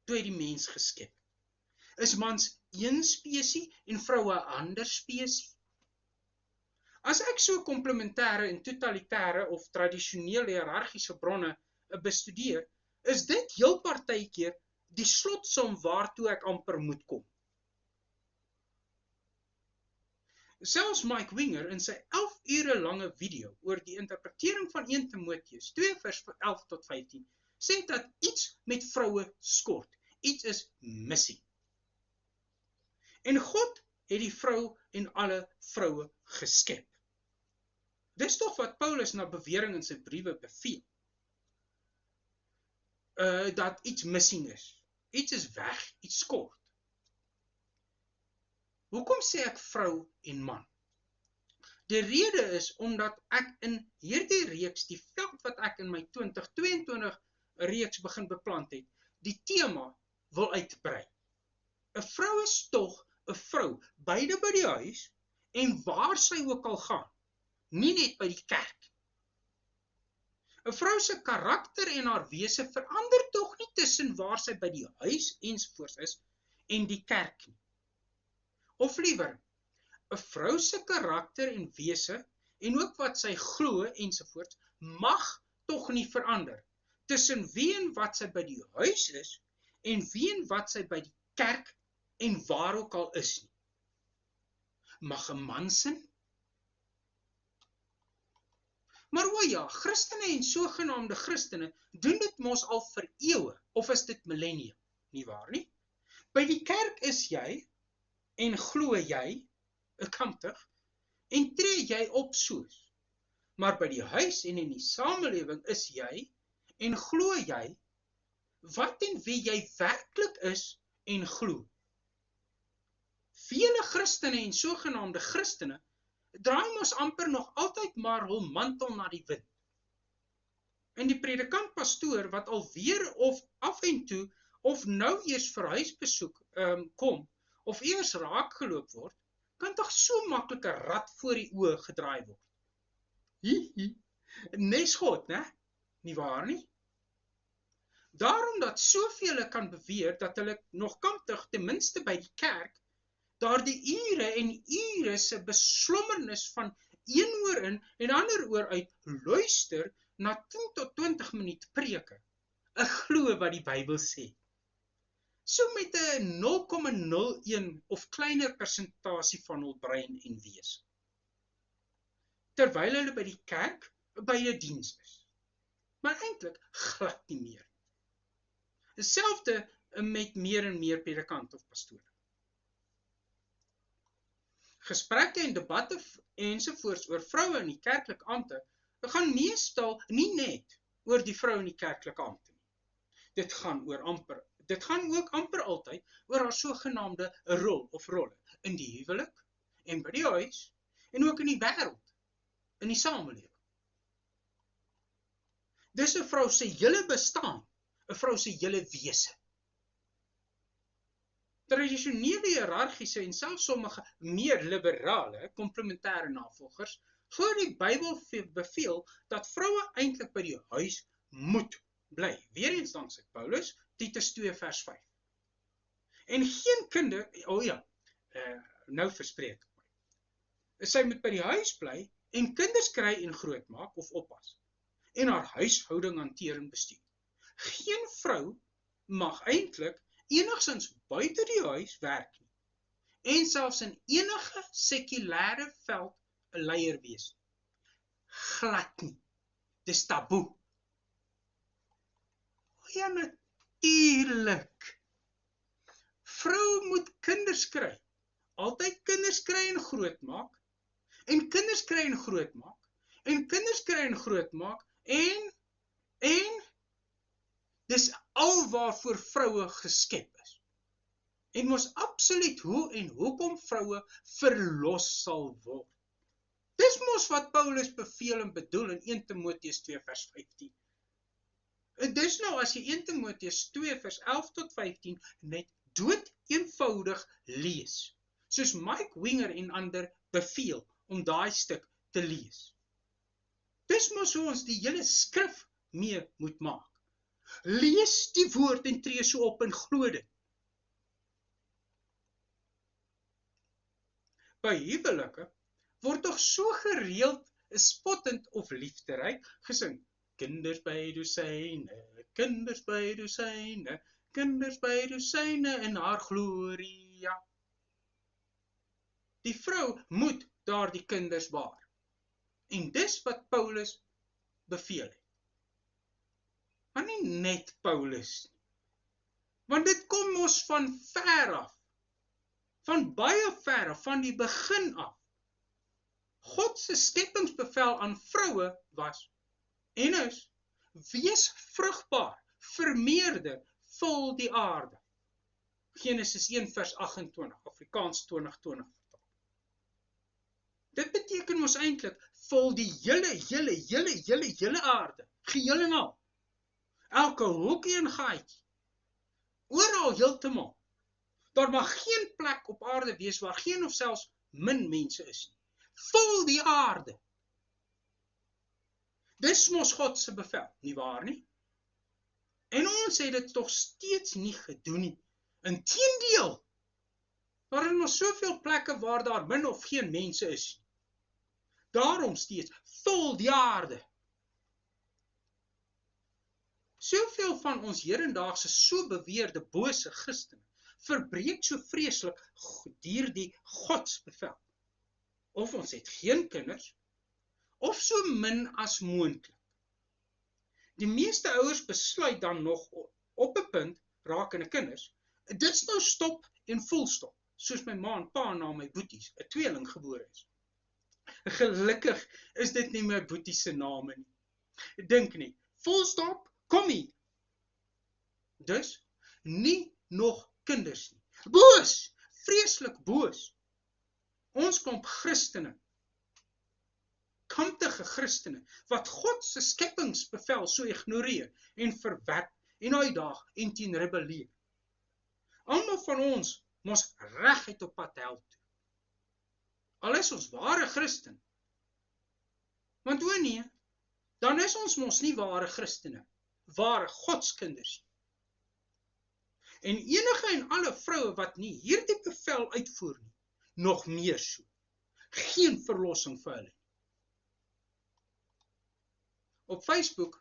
A: Toe hy die mens geskep het? Is mans een spesie en vrou 'n ander spesie? As ek so komplementêre en totalitêre of tradisionele hiërargiese bronne bestudeer, is dit heel partykeer die slotsom waartoe ek amper moet kom. Selfs Mike Winger in sy 11 ure lange video oor die interpretering van 1 Timoteus 2 vers 11 tot 15 sê dat iets met vroue skort, iets is missing. En God het die vrou en alle vroue geskep. Dis tog wat Paulus na bewering in sy briewe beveel. Dat iets missing is. Iets is weg, iets skort. Hoekom sê ek vrou en man? Die rede is omdat ek in hierdie reeks, die veld wat ek in my 2022 reeks begin beplant het, die tema wil uitbrei. 'n Vrou is tog 'n vrou, beide by die huis en waar sy ook al gaan, nie net by die kerk. 'n Vrou se karakter en haar wese verander tog nie tussen waar sy by die huis ensovoorts is en die kerk nie. Of liewer, 'n vrou se karakter en wese en ook wat sy glo ensovoorts mag tog nie verander tussen wie en wat sy by die huis is en wie en wat sy by die kerk en waar ook al is nie. Mag 'n man sin? Maar o ja, Christene en sogenaamde Christene doen dit mos al vir eeue, of is dit millennium, nie waar nie? By die kerk is jy en glo jy, kantig, en tree jy op soos. Maar by die huis en in die samelewing is jy en glo jy wat en wie jy werklik is en glo. Vele Christene en sogenaamde Christene draai mos amper nog altyd maar hul mantel na die wind. En die predikant-pastoor wat alweer of af en toe of nou eers vir huisbesoek kom of eers raak geloop word, kan tog so maklik 'n rad voor die oë gedraai word. Nes God, né? Nie waar nie? Daarom dat soveel kan beweer dat hulle nog kantig ten minste by die kerk daardie ure en ure se beslommernis van een oor in en ander oor uit luister na 10 tot 20 minuut preke. Ek glo wat die Bybel sê. So met 'n 0,01 of kleiner persentasie van hul brein en wese. Terwyl hulle by die kerk by 'n diens is. Maar eintlik glad nie meer. Dieselfde met meer en meer predikant of pastore. Gesprekke en debatte ensovoorts oor vroue in die kerklike ampte gaan meestal nie net oor die vrou in die kerklike ampte nie. Dit gaan ook amper altyd oor haar sogenaamde rol of rolle in die huwelik en by die huis en ook in die wêreld, in die samelewing. Dis 'n vrou se hele bestaan, 'n vrou se hele wese. Tradisionele hiërargiese en selfs sommige meer liberale, komplementêre navolgers glo die Bybel beveel dat vroue eintlik by die huis moet bly. Weereens danksy Paulus, Titus 2 vers 5. En geen kinder, nou verspreek ek my. Sy moet by die huis bly en kinders kry en grootmaak of oppas en haar huishouding hanteer en bestuur. Geen vrou mag eintlik enigsins buite die huis werk nie en selfs in enige sekulêre veld 'n leier wees. Glad nie. Dis taboe. Ja, natuurlik. Vrou moet kinders kry. Altyd kinders kry en grootmaak. En kinders kry en grootmaak. En kinders kry en grootmaak. En dis al waarvoor vroue geskep is. En mos absoluut hoe en hoekom vroue verlos sal word. Dis mos wat Paulus beveel en bedoel in 1 Timoteus 2 vers 15. En dis nou as jy 1 Timoteus 2 vers 11 tot 15 net dood eenvoudig lees, soos Mike Winger en ander beveel om daai stuk te lees. Dis mos hoe ons die hele skrif mee moet maak. Lees die woord en tree so op en glo dit. By huwelike word tog so gereeld spottend of liefderyk gesing. Kinders by dosyne, kinders by dosyne, kinders by dosyne in haar gloria. Die vrou moet daardie kinders baar. En dis wat Paulus beveel het. Maar nie net Paulus nie. Want dit kom mos van ver af. Van baie ver af, van die begin af. God se skepingsbevel aan vroue was, en is, wees vrugbaar, vermeerder, vul die aarde. Genesis 1 vers 28, Afrikaans 2020 vertaal. Dit beteken ons eintlik, vul die hele aarde, geheel en al. Elke hoekie en gaatjie, oral heeltemal. Daar mag geen plek op aarde wees waar geen of selfs min mense is nie. Vul die aarde. Dis mos God se bevel, nie waar nie? En ons het dit tog steeds nie gedoen nie. Inteendeel, daar is mos soveel plekke waar daar min of geen mense is. Daarom steeds, vul die aarde. Soveel van ons hedendaagse so beweerde bose Christene verbreek so vreeslik deur die godsbevel. Of ons het geen kinders, of so min as moontlik. Die meeste ouers besluit dan nog op 'n punt, rakende kinders, dit nou stop en volstop, soos my ma en pa na my boeties, 'n tweeling gebore is. Gelukkig is dit nie my boetie se name nie. Dink nie, volstop, kom hier. Dus, nie nog kinders nie. Boos, vreeslik boos. Ons klomp Christene, kantige Christene, wat God se skepingsbevel so ignoreer en verwerp en uitdaag en teen rebelleer. Almal van ons mos reguit op pad hel toe. Al is ons ware Christen. Want o nee, dan is ons mos nie ware Christene, ware Godskinders. En enige en alle vroue wat nie hierdie bevel uitvoer nie, nog meer so. Geen verlossing vir hulle. Op Facebook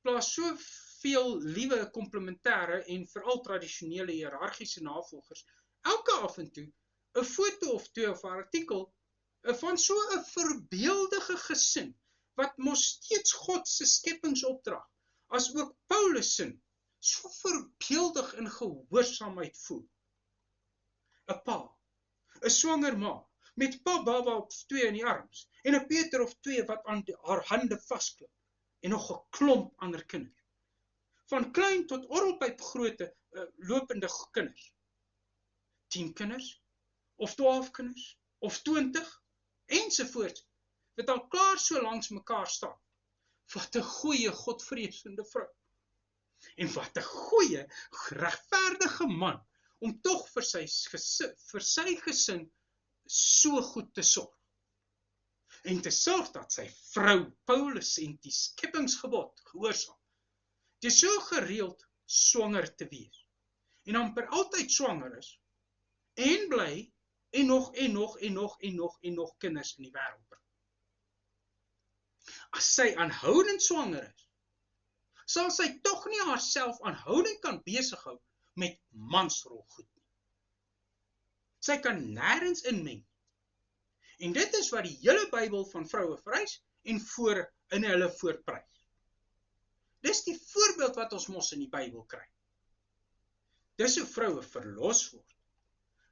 A: plaas soveel liewe komplementêre en veral tradisionele hiërargiese navolgers elke af en toe 'n foto of twee of 'n artikel van so 'n voorbeeldige gesin wat mos steeds God se skepingsopdrag as ook Paulus se so voorbeeldig in gehoorsaamheid voel. 'n Pa, 'n swanger ma met pa baba op 2 in die arms en 'n Peter of 2 wat aan haar hande vasklip en nog 'n klomp ander kinders. Van klein tot orrelpyp grootte lopende kinders. 10 kinders of 12 kinders of 20 ensovoorts wat al klaar so langs mekaar staan. Wat 'n goeie godvreesende vrou. En wat 'n goeie, regverdige man om tog vir sy gesin so goed te sorg. En te sorg dat sy vrou Paulus en die skepingsgebod gehoorsaam. Dit is so gereeld swanger te wees. En amper altyd swanger is. En bly en nog kinders in die wêreld bring. As sy aanhoudend swanger is, sal sy tog nie haarself aanhoudend kan besighou met mansrolgoed nie. Sy kan nêrens inmeng. En dit is wat die hele Bybel van vroue vereis en in hulle voorprys. Dis die voorbeeld wat ons mos in die Bybel kry. Dis hoe vroue verlos word.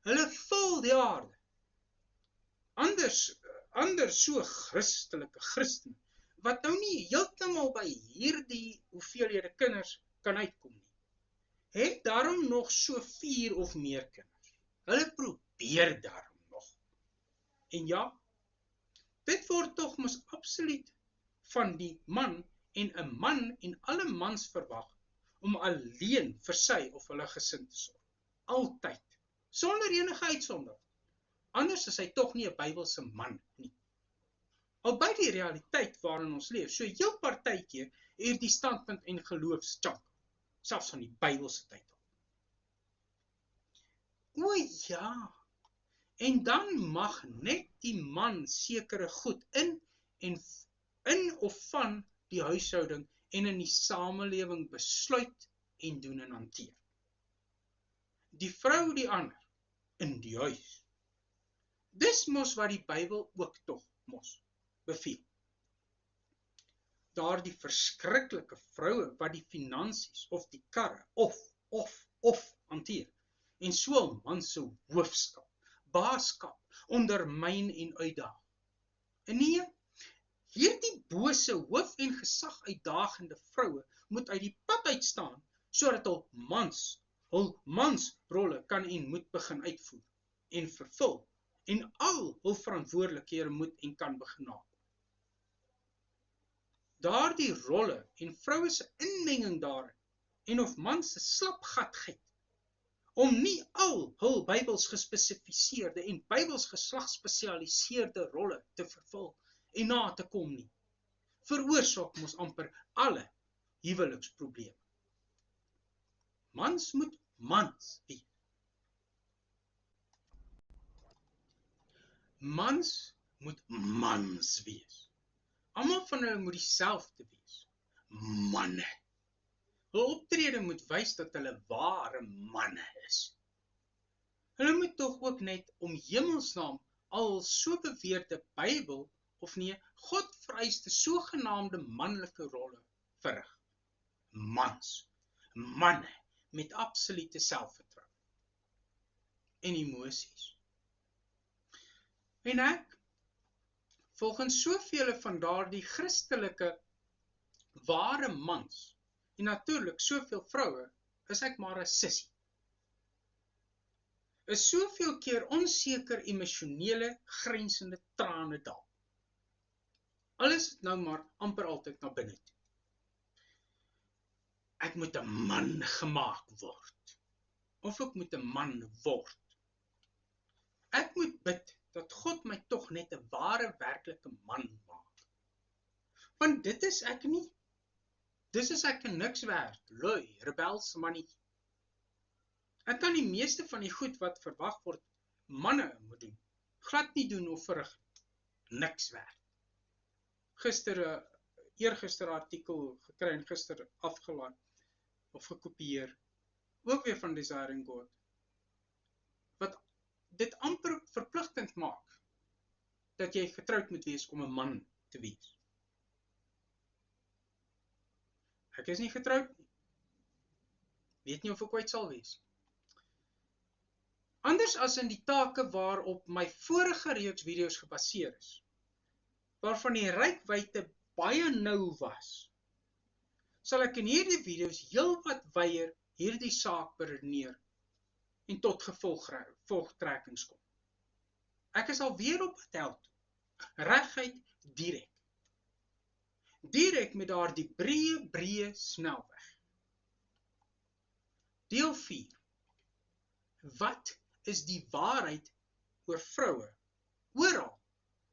A: Hulle vul die aarde. Anders so Christelike Christene, wat nou nie heeltemal by hierdie hoeveelhede kinders kan uitkom nie, het daarom nog so 4 of meer kinders. Hulle probeer daarom nog. En ja, dit word tog mos absoluut van die man en 'n man en alle mans verwag om alleen vir sy of hulle gesin te sorg. Altyd. Sonder enige uitsondering. Anders is hy tog nie 'n Bybelse man nie. Al by die realiteit waarin ons leef, so heel partykeer het die standpunt en geloofschank, selfs van die Bybelse tyd al. O ja, en dan mag net die man sekere goed in of van die huishouding en in die samelewing besluit en doen en hanteer. Die vrou die ander in die huis. Dis mos wat die Bybel ook tog mos beveel. Daardie verskriklike vroue wat die finansies of die karre of hanteer en so 'n man se hoofskap, baaskap ondermyn en uitdaag. Nee, hierdie bose hoof en gesag uitdagende vroue moet uit die pad uitstaan, sodat hul mansrolle kan en moet begin uitvoer en vervul, en al hul verantwoordelikhede moet en kan begin nakom. Daardie rolle en vroue se inmenging daarin, en of mans se slapgatheid, om nie al hul Bybels gespesifiseerde en Bybels geslagsspesialiseerde rolle te vervul en na te kom nie, veroorsaak mos amper alle huweliksprobleme. Mans moet mans wees. Mans moet mans wees. Almal van hulle moet dieselfde wees. Manne. Hul optrede moet wys dat hulle ware manne is. Hulle moet tog ook net om hemelsnaam al so beweerde Bybel of nee, God vereiste sogenaamde manlike rolle verrig. Mans, manne met absolute selfvertroue en emosies. En ek, volgens soveel van daardie Christelike ware mans, en natuurlik soveel vroue, is ek maar 'n sissie. Is soveel keer onseker emosionele, grensende trane daal. Alles het nou maar amper altyd na binne toe. Ek moet 'n man gemaak word. Of ek moet 'n man word. Ek moet bid dat God my tog net 'n ware, werklike man maak. Want dit is ek nie. Dis is ek 'n niks werd, lui, rebels mannetjie. Ek kan die meeste van die goed wat verwag word, manne moet doen, glad nie doen of verrig, niks werd. Eergister artikel gekry en gister afgelaai, of gekopieer, ook weer van Desiring God, wat dit amper verpligtend maak, dat jy getroud moet wees om 'n man te wees. Ek is nie getroud nie. Weet nie of ek ooit sal wees. Anders as in die take waarop my vorige reeks video's gebaseer is, waarvan die reikwyte baie nou was, sal ek in hierdie video's heelwat weier hierdie saak beredeneer en tot gevolgtrekkings kom. Ek is alweer op pad hel toe, reguit direk. Direk met daardie breë snelweg. Deel 4. Wat is die waarheid oor vroue, oral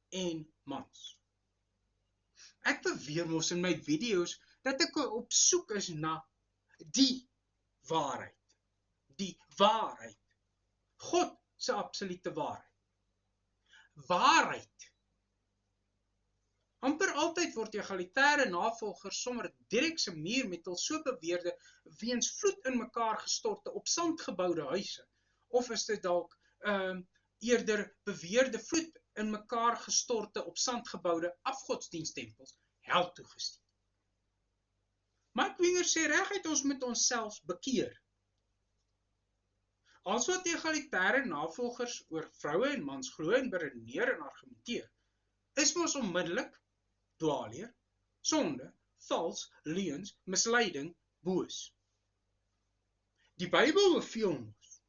A: en mans? Ek beweer mos in my video's dat ek op soek is na die waarheid. Die waarheid. God se absolute waarheid. Waarheid. Amper altyd word egalitaire navolgers sommer direk se muur met hul so beweerde weens vloed in mekaar gestorte op sand geboude huise, of is dit dalk eerder beweerde vloed in mekaar gestorte op sand geboude afgodsdienstempels hel toegestuur. Mike Winger sê reguit ons moet onsself bekeer. Als wat egalitaire navolgers oor vroue en mans glo en beredeneer en argumenteer, is mos onmiddellik dwaalleer, sonde, vals, leuns, misleiding, boos. Die Bybel beveel mos.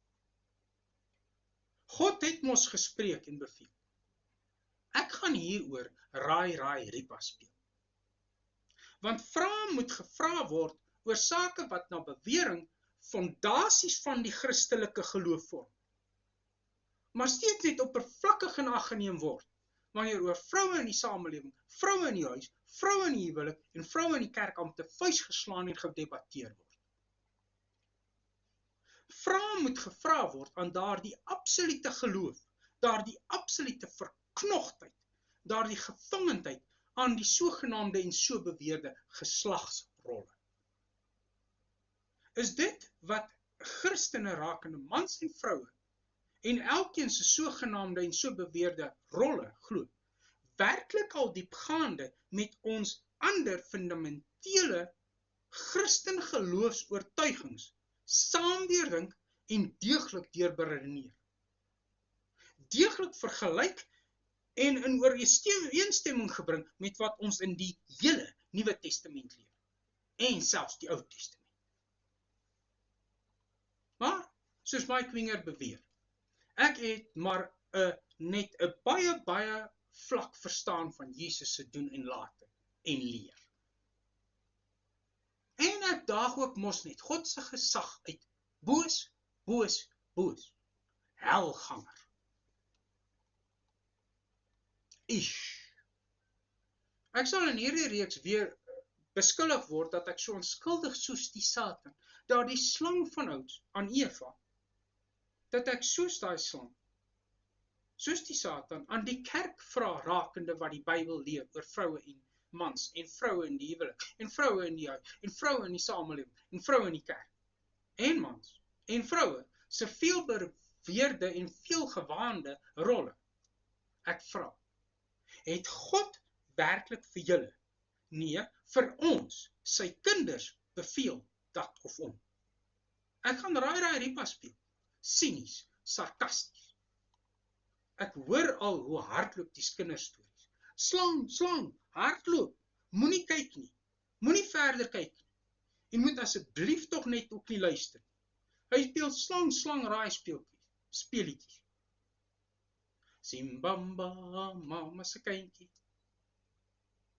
A: God het mos gespreek en beveel. Ek gaan hieroor raai ripa speel. Want vrae moet gevra word oor sake wat na bewering fondasies van die Christelike geloof vorm, maar steeds net oppervlakkig in ag geneem word, wanneer oor vroue in die samelewing, vroue in die huis, vroue in die huwelik en vroue in die kerk om te vuis geslaan en gedebatteer word. Vrae moet gevra word aan daardie absolute geloof, daardie absolute verknogtheid, daardie gevangendheid aan die sogenaamde en so beweerde geslagsrolle. Is dit wat Christene rakende mans en vroue en elkeen se sogenaamde en so beweerde rolle glo, werklik al diepgaande met ons ander fundamentele Christen geloofsoortuigings saam deurdink en deeglik deurberedeneer. Deeglik vergelyk en in ooreenstemming gebring met wat ons in die hele Nuwe Testament leer, en selfs die Ou Testament. Maar, soos Mike Winger beweer, ek het maar net 'n baie vlak verstaan van Jesus se doen en late en leer. En ek daag ook mos net God se gesag uit, boos, helganger. Ek sal in hierdie reeks weer beskuldig word dat ek so onskuldig soos die Satan, daardie slang van ouds aan Eva, dat ek soos daai slang, soos die Satan, aan die kerk vra rakende wat die Bybel leer oor vroue en mans, en vroue in die huwelik, en vroue in die huis, en vroue in die samelewing, en vroue in die kerk, en mans, en vroue, se veelbeweerde en veelgewaande rolle. Ek vra, het God werklik vir julle, nee, vir ons, sy kinders, beveel dat of om? Ek gaan raai ripa speel, sinies, sarkasties. Ek hoor al hoe hardloop die kinderstories. Slang, hardloop, moenie kyk nie, moenie verder kyk nie, en moet asseblief tog net ook nie luister. Hy speel slang raai speelietjies. Simbamba, mama se kindjie.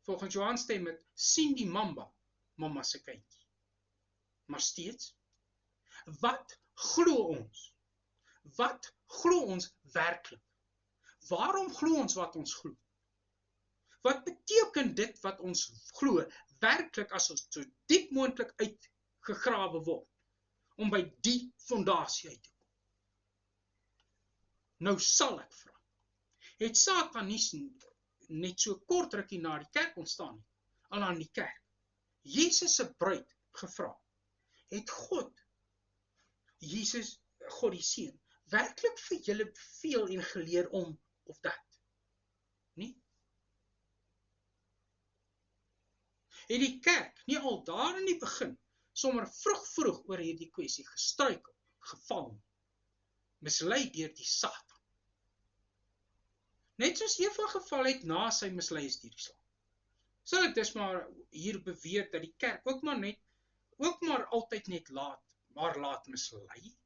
A: Volgens Johan stem het, sien die mamba, mama se kindjie. Maar steeds, wat glo ons? Wat glo ons werklik? Waarom glo ons wat ons glo? Wat beteken dit wat ons glo werklik as ons so diep moontlik uitgegrawe word, om by die fondasie uit te kom? Nou sal ek vra, het Satan nie net so kort rukkie na die kerk ontstaan, al aan die kerk, Jesus se bruid gevra, het God, Jesus, God die Seun, werklik vir julle beveel en geleer om of dat? Nie? Het die kerk nie al daar in die begin, sommer vroeg oor hierdie kwessie gestruikel, geval, mislei deur die Satan? Net soos Eva geval het na sy mislei is deur die slang. Sal ek dus maar hier beweer dat die kerk ook maar altyd net laat mislei?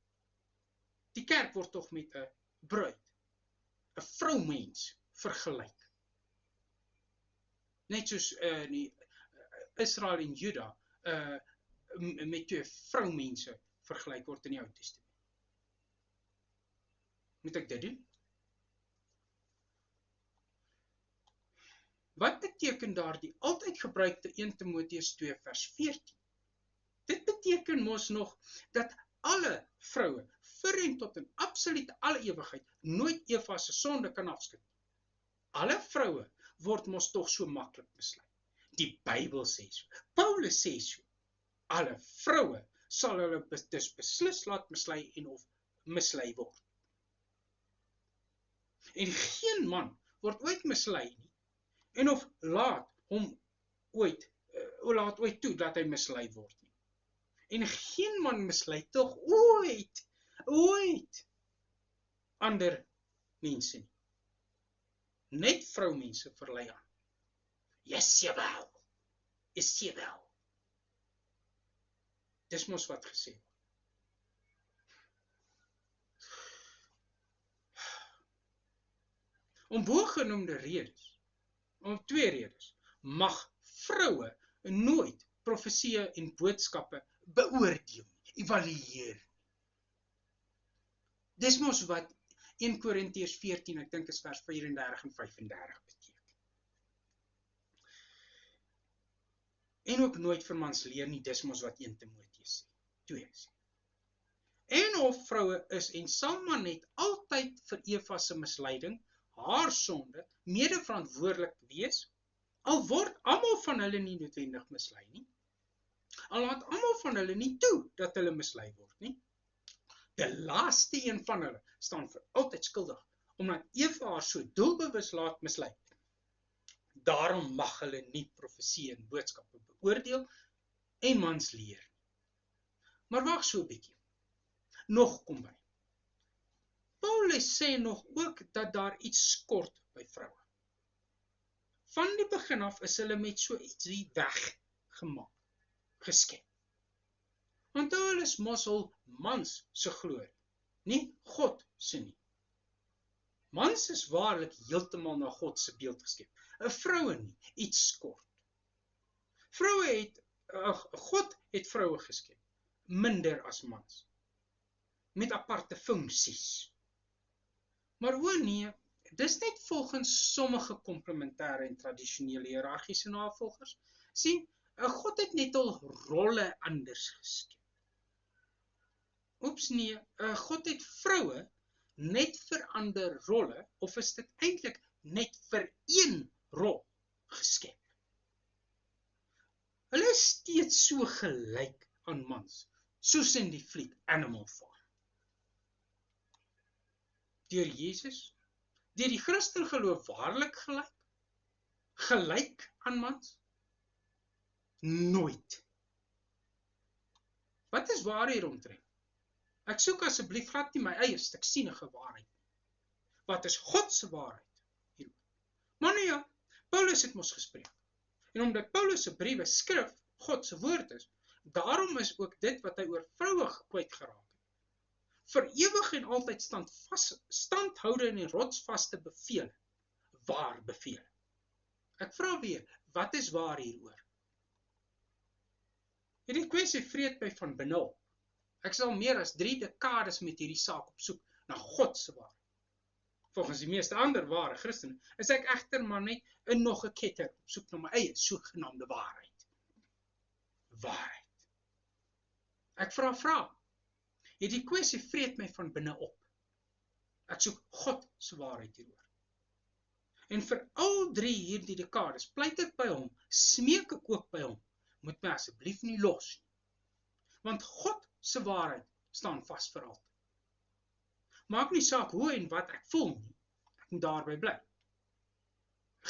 A: Die kerk word tog met 'n bruid, 'n vroumens vergelyk. Net soos Israel en Juda met 2 vroumense vergelyk word in die Ou Testament. Moet ek dit doen? Wat beteken daardie altyd gebruikte 1 Timoteus 2 vers 14? Dit beteken mos nog dat alle vroue vir en tot in absolute alle ewigheid nooit Eva se sonde kan afskud. Alle vroue word mos tog so maklik mislei. Die Bybel sê so. Paulus sê so. Alle vroue sal hulle dus beslis laat mislei en of mislei word. En geen man word ooit mislei nie. En of laat ooit toe dat hy mislei word nie. En geen man mislei tog ooit ander mense nie. Net vroumense verlei aan. Jezebel. Dis mos wat gesê word. Om bogenoemde redes, om 2 redes, mag vroue nooit profesieë en boodskappe beoordeel, evalueer. Dis mos wat 1 Korintiërs 14, ek dink is vers 34 en 35 beteken. En ook nooit vir mans leer nie, dis mos wat 1 Timoteus 2 sê. En of vroue is en sal maar net altyd vir Eva se misleiding, haar sonde, medeverantwoordelik wees, al word almal van hulle nie noodwendig mislei nie. Al laat almal van hulle nie toe dat hulle mislei word nie. Die laaste een van hulle staan vir altyd skuldig, omdat Eva haar so doelbewus laat mislei. Daarom mag hulle nie profesie en boodskappe beoordeel en mans leer. Maar wag so 'n bietjie. Nog kom by. Paulus sê nog ook dat daar iets skort by vroue. Van die begin af is hulle met so iets weggemaak, geskep. Want hulle is mos al mans se glorie, nie God se nie. Mans is waarlik heeltemal na God se beeld geskep. 'n Vroue nie, iets skort. God het vroue geskep, minder as mans, met aparte funksies. Maar nee, dis net volgens sommige komplementêre en tradisionele hiërargiese navolgers. Sien, God het net al rolle anders geskep. Oeps nee, God het vroue net vir ander rolle, of is dit eintlik net vir een rol geskep? Hulle is steeds so gelyk aan mans, soos in die fliek Animal Farm. Deur Jesus, deur die Christen geloof waarlik gelyk aan mans? Nooit. Wat is waar hieromtrent? Ek soek asseblief glad nie my eie stuk sienige waarheid. Wat is God se waarheid hieroor? Maar nou ja, Paulus het mos gespreek. En omdat Paulus se briewe skrif God se woord is, daarom is ook dit wat hy oor vroue kwyt geraak het. Vir ewig en altyd standhoudende en rotsvaste bevele, waar bevele. Ek vra weer, wat is waar hieroor? Hierdie kwessie vreet my van binne op. Ek is al meer as 3 dekades met hierdie saak op soek na God se waarheid. Volgens die meeste ander ware Christene is ek egter maar net nog 'n ketter op soek na my eie sogenaamde waarheid. Waarheid. Ek vra. Hierdie kwessie vreet my van binne op. Ek soek God se waarheid hieroor. En vir al 3 hierdie dekades pleit ek by hom, smeek ek ook by hom, moet my asseblief nie los nie. Want God se waarheid staan vas vir altyd. Maak nie saak hoe en wat ek voel nie, ek moet daarby bly.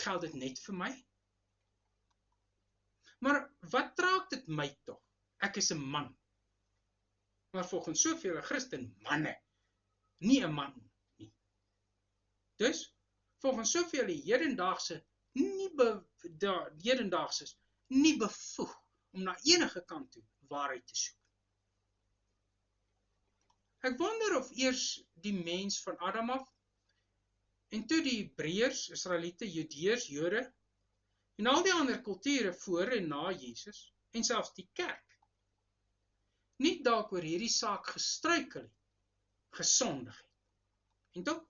A: Geld dit net vir my? Maar wat raak dit my tog? Ek is 'n man. Maar volgens soveel Christen manne, nie 'n man nie. Dus, volgens soveel hedendaagse nie bevoeg om na enige kant toe waarheid te soek. Ek wonder of eers die mens van Adam af, en toe die Hebreërs, Israeliete, Judeërs, Jode, en al die ander kulture voor en na Jesus, en selfs die kerk, nie dalk oor hierdie saak gestruikel het, gesondig het. En tog,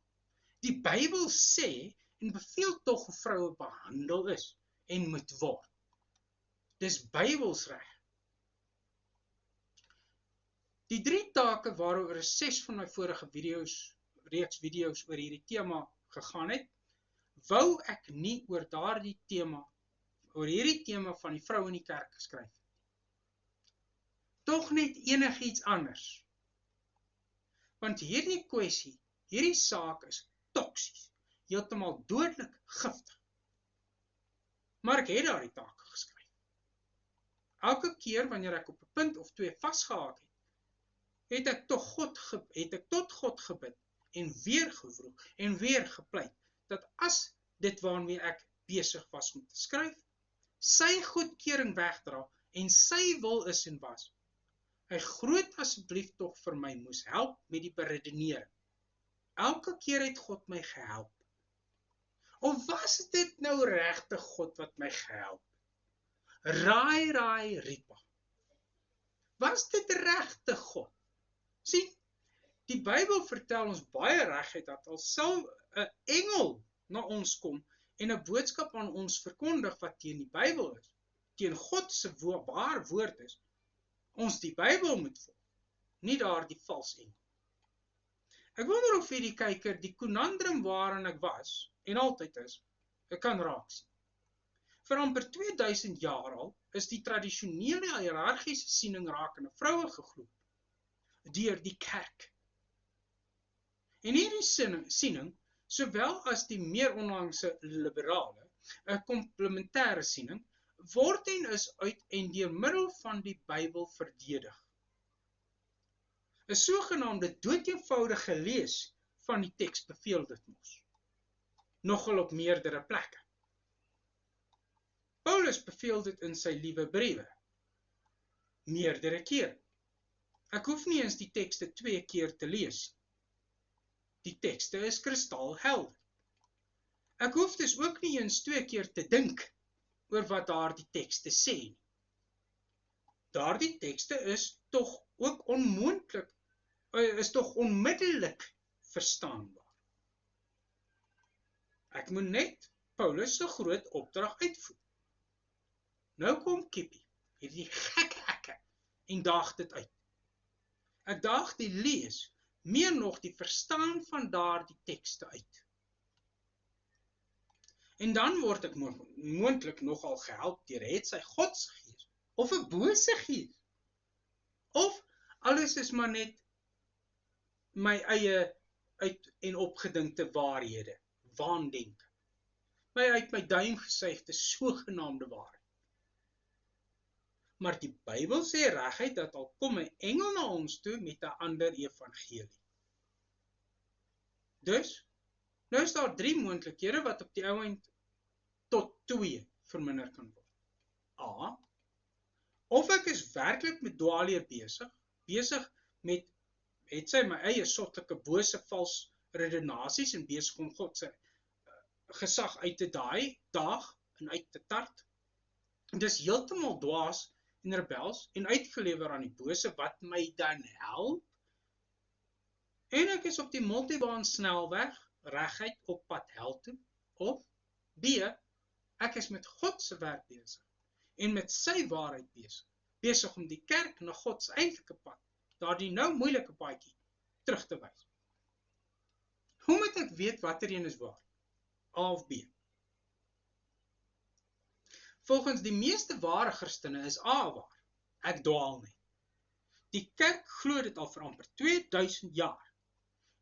A: die Bybel sê, en beveel tog hoe vroue behandel is, en moet word. Dis Bybels reg. Die 3 take waaroor 6 van my vorige reeks video's oor hierdie tema gegaan het, wou ek nie oor hierdie tema van die vrou in die kerk geskryf. Tog net enigiets anders. Want hierdie kwessie, hierdie saak is toksies, heeltemal dodelik giftig. Maar ek het daardie take geskryf. Elke keer wanneer ek op 'n punt of 2 vasgehaak het, het ek tot God gebid en weer gevroeg en weer gepleit, dat as dit waarmee ek besig was om te skryf, sy goedkeuring wegdra en sy wil is en was, hy groot asseblief tog vir my moes help met die beredenering. Elke keer het God my gehelp. Of was dit nou regtig God wat my gehelp? Raai, Ripa. Was dit regtig God? Sien, die Bybel vertel ons baie reguit dat al sal 'n engel na ons kom en 'n boodskap aan ons verkondig wat teen die Bybel is, teen God se waar woord is, ons die Bybel moet volg, nie daardie vals engel. Ek wonder of hierdie kyker die konandrum waarin ek was, en altyd is, ek kan raak sien. Vir amper 2000 jaar al is die tradisionele hiërargiese siening rakende vroue geglo deur die kerk. En hierdie siening, sowel as die meer onlangse liberale, 'n komplementêre siening, word en is uit en deur middel van die Bybel verdedig. 'n sogenaamde doodeenvoudige lees van die teks beveel dit mos. Nogal op meerdere plekke. Paulus beveel dit in sy liewe briewe. Meerdere keer. Ek hoef nie eens die tekste 2 keer te lees. Die tekste is kristalhelder. Ek hoef dus ook nie eens 2 keer te dink oor wat daardie tekste sê nie. Daardie tekste is tog ook is tog onmiddellik verstaanbaar. Ek moet net Paulus se groot opdrag uitvoer. Nou kom Kippie, hierdie gekke, en daag dit uit. Ek daag die lees, meer nog die verstaan van daardie tekste uit. En dan word ek moontlik nogal gehelp deur hetsy Godsgees, of 'n bose gees. Of alles is maar net my eie uit en opgedinkte waarhede, waandenke. My uit my duim gesuigde sogenaamde waarheid. Maar die Bybel sê reguit dat al kom 'n engel na ons toe met 'n ander evangelie. Dus, nou is daar 3 moontlikhede wat op die ou eind tot 2 verminder kan word. A. Of ek is werklik met dwaalleer besig met hetsy my eie sottelike bose vals redenasies en besig om God se gesag uit te daag en uit te tart. Dis heeltemal dwaas en rebels en uitgelewer aan die bose wat my dan help. En ek is op die multibaan snelweg reguit op pad hel toe. Of B. Ek is met God se werk besig en met sy waarheid besig om die kerk na God se eintlike pad, daardie nou moeilike paadjie, terug te wys. Hoe moet ek weet watter een is waar? A of B? Volgens die meeste ware Christene is A waar. Ek dwaal nie. Die kerk glo dit al vir amper 2000 jaar.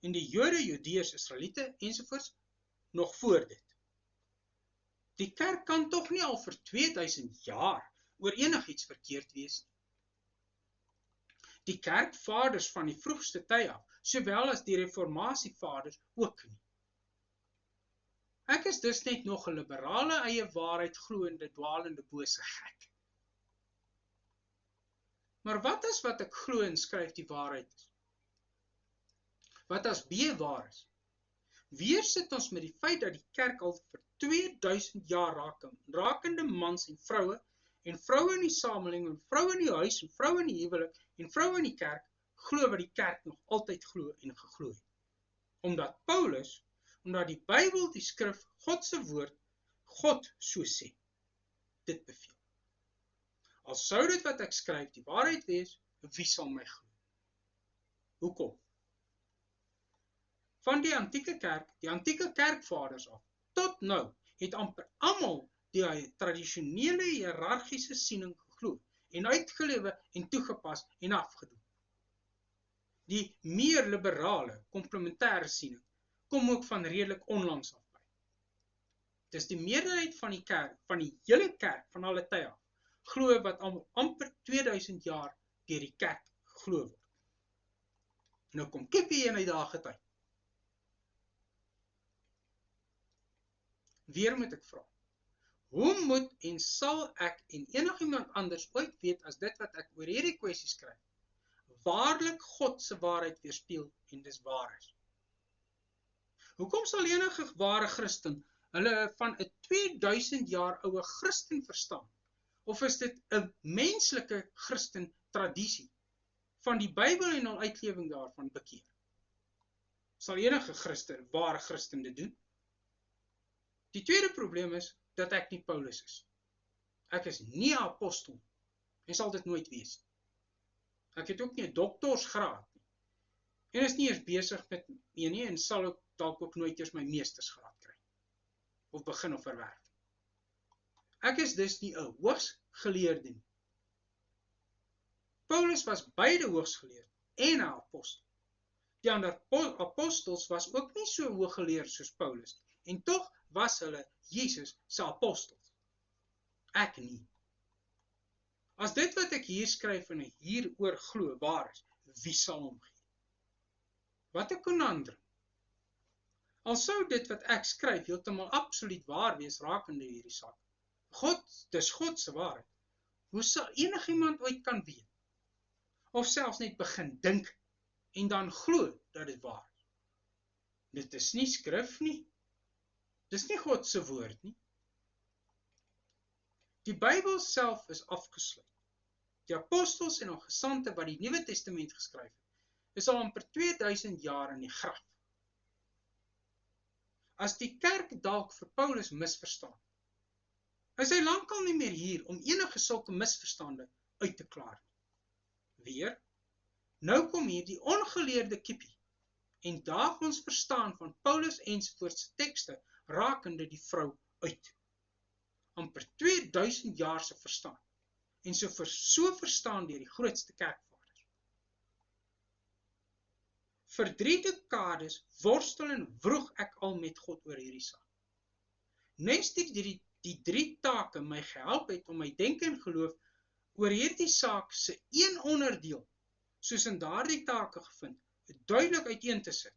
A: En die Jode, Judeërs, Israeliete ensovoorts nog voor dit. Die kerk kan tog nie al vir 2000 jaar oor enigiets verkeerd wees nie. Die kerkvaders van die vroegste tye af, sowel as die reformasievaders ook nie. Ek is dus net nog 'n liberale eie waarheid gloende, dwaalende bose gek. Maar wat as wat ek glo en skryf die waarheid is? Wat as B waar is? Weer sit ons met die feit dat die kerk al vir 2000 jaar rakende mans en vroue in die samelewing, en vroue in die huis, en vroue in die huwelik, en vroue in die kerk, glo wat die kerk nog altyd glo en geglo het. Omdat die Bybel, die skrif, God se woord, God so sê, dit beveel. Al sou dit wat ek skryf die waarheid wees, wie sal my glo? Hoekom? Van die antieke kerkvaders af, tot nou, het amper almal die tradisionele hiërargiese siening geglo, en uitgelewe en toegepas en afgedoen. Die meer liberale, komplementêre siening, kom ook van redelik onlangs af by. Dis die meerderheid van die kerk, van die hele kerk, van alle tye af, glo wat amper 2000 jaar deur die kerk geglo word. Nou kom Kippie en hy daag het uit. Weer moet ek vra, hoe moet en sal ek en enigiemand anders ooit weet as dit wat ek oor hierdie kwessie skryf, waarlik God se waarheid weerspieël en dis waar is? Hoekom sal enige ware Christen hulle van 'n 2000 jaar oue Christen verstaan? Of is dit 'n menslike Christen tradisie van die Bybel en al uitlewing daarvan bekeer? Sal enige ware Christen dit doen? Die tweede probleem is dat ek nie Paulus is. Ek is nie 'n apostel en sal dit nooit wees. Ek het ook nie 'n doktorsgraad nie. En is nie eers besig met nie en sal ook dalk ook nooit eers my meestersgraad kry. Of begin of verwerf. Ek is dus nie 'n hoogsgeleerde nie. Paulus was beide hoogsgeleerd en 'n apostel. Die ander apostels was ook nie so hooggeleerd soos Paulus nie, en tog was hulle Jesus se apostels. Ek nie. As dit wat ek hier skryf en hieroor glo waar is, wie sal hom gee? Wat 'n konandrum. Al sou dit wat ek skryf heeltemal absoluut waar wees rakende hierdie saak. Dis God se waarheid. Hoe sal enigiemand ooit kan weet? Of selfs net begin dink en dan glo dat dit waar is? Dit is nie skrif nie. Dis nie God se woord nie. Die Bybel self is afgesluit. Die apostels en gesande wat die Nuwe Testament geskryf het, is al amper 2000 jaar in die graf. As die kerk dalk vir Paulus misverstaan, is hy lankal nie meer hier om enige sulke misverstande uit te klaar nie. Weer, nou kom hier die ongeleerde kiepie en daag ons verstaan van Paulus ensovoorts tekste rakende die vrou uit. Amper 2000 jaar se verstaan en so verstaan deur die grootste kerkvaders. Vir 3 dekades worstel en vroeg ek al met God oor hierdie saak. Nes die 3 take my gehelp het om my denke en geloof oor hierdie saak se een onderdeel, soos in daardie take gevind, duidelik uiteen te sit,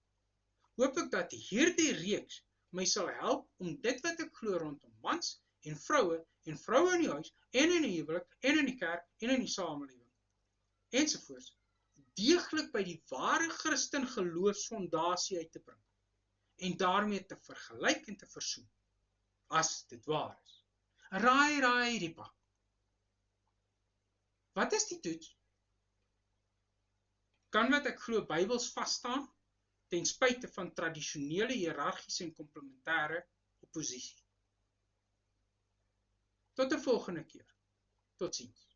A: hoop ek dat hierdie reeks my sal help om dit wat ek glo rondom mans en vroue in die huis en in die huwelik en in die kerk en in die samelewing ensovoorts deeglik by die ware Christen geloofsfondasie uit te bring en daarmee te vergelyk en te versoen as dit waar is. Raai ripa. Wat is die toets? Kan wat ek glo Bybels vasstaan ten spyte van tradisionele hiërargiese en komplementêre oppositie. Tot 'n volgende keer. Totsiens.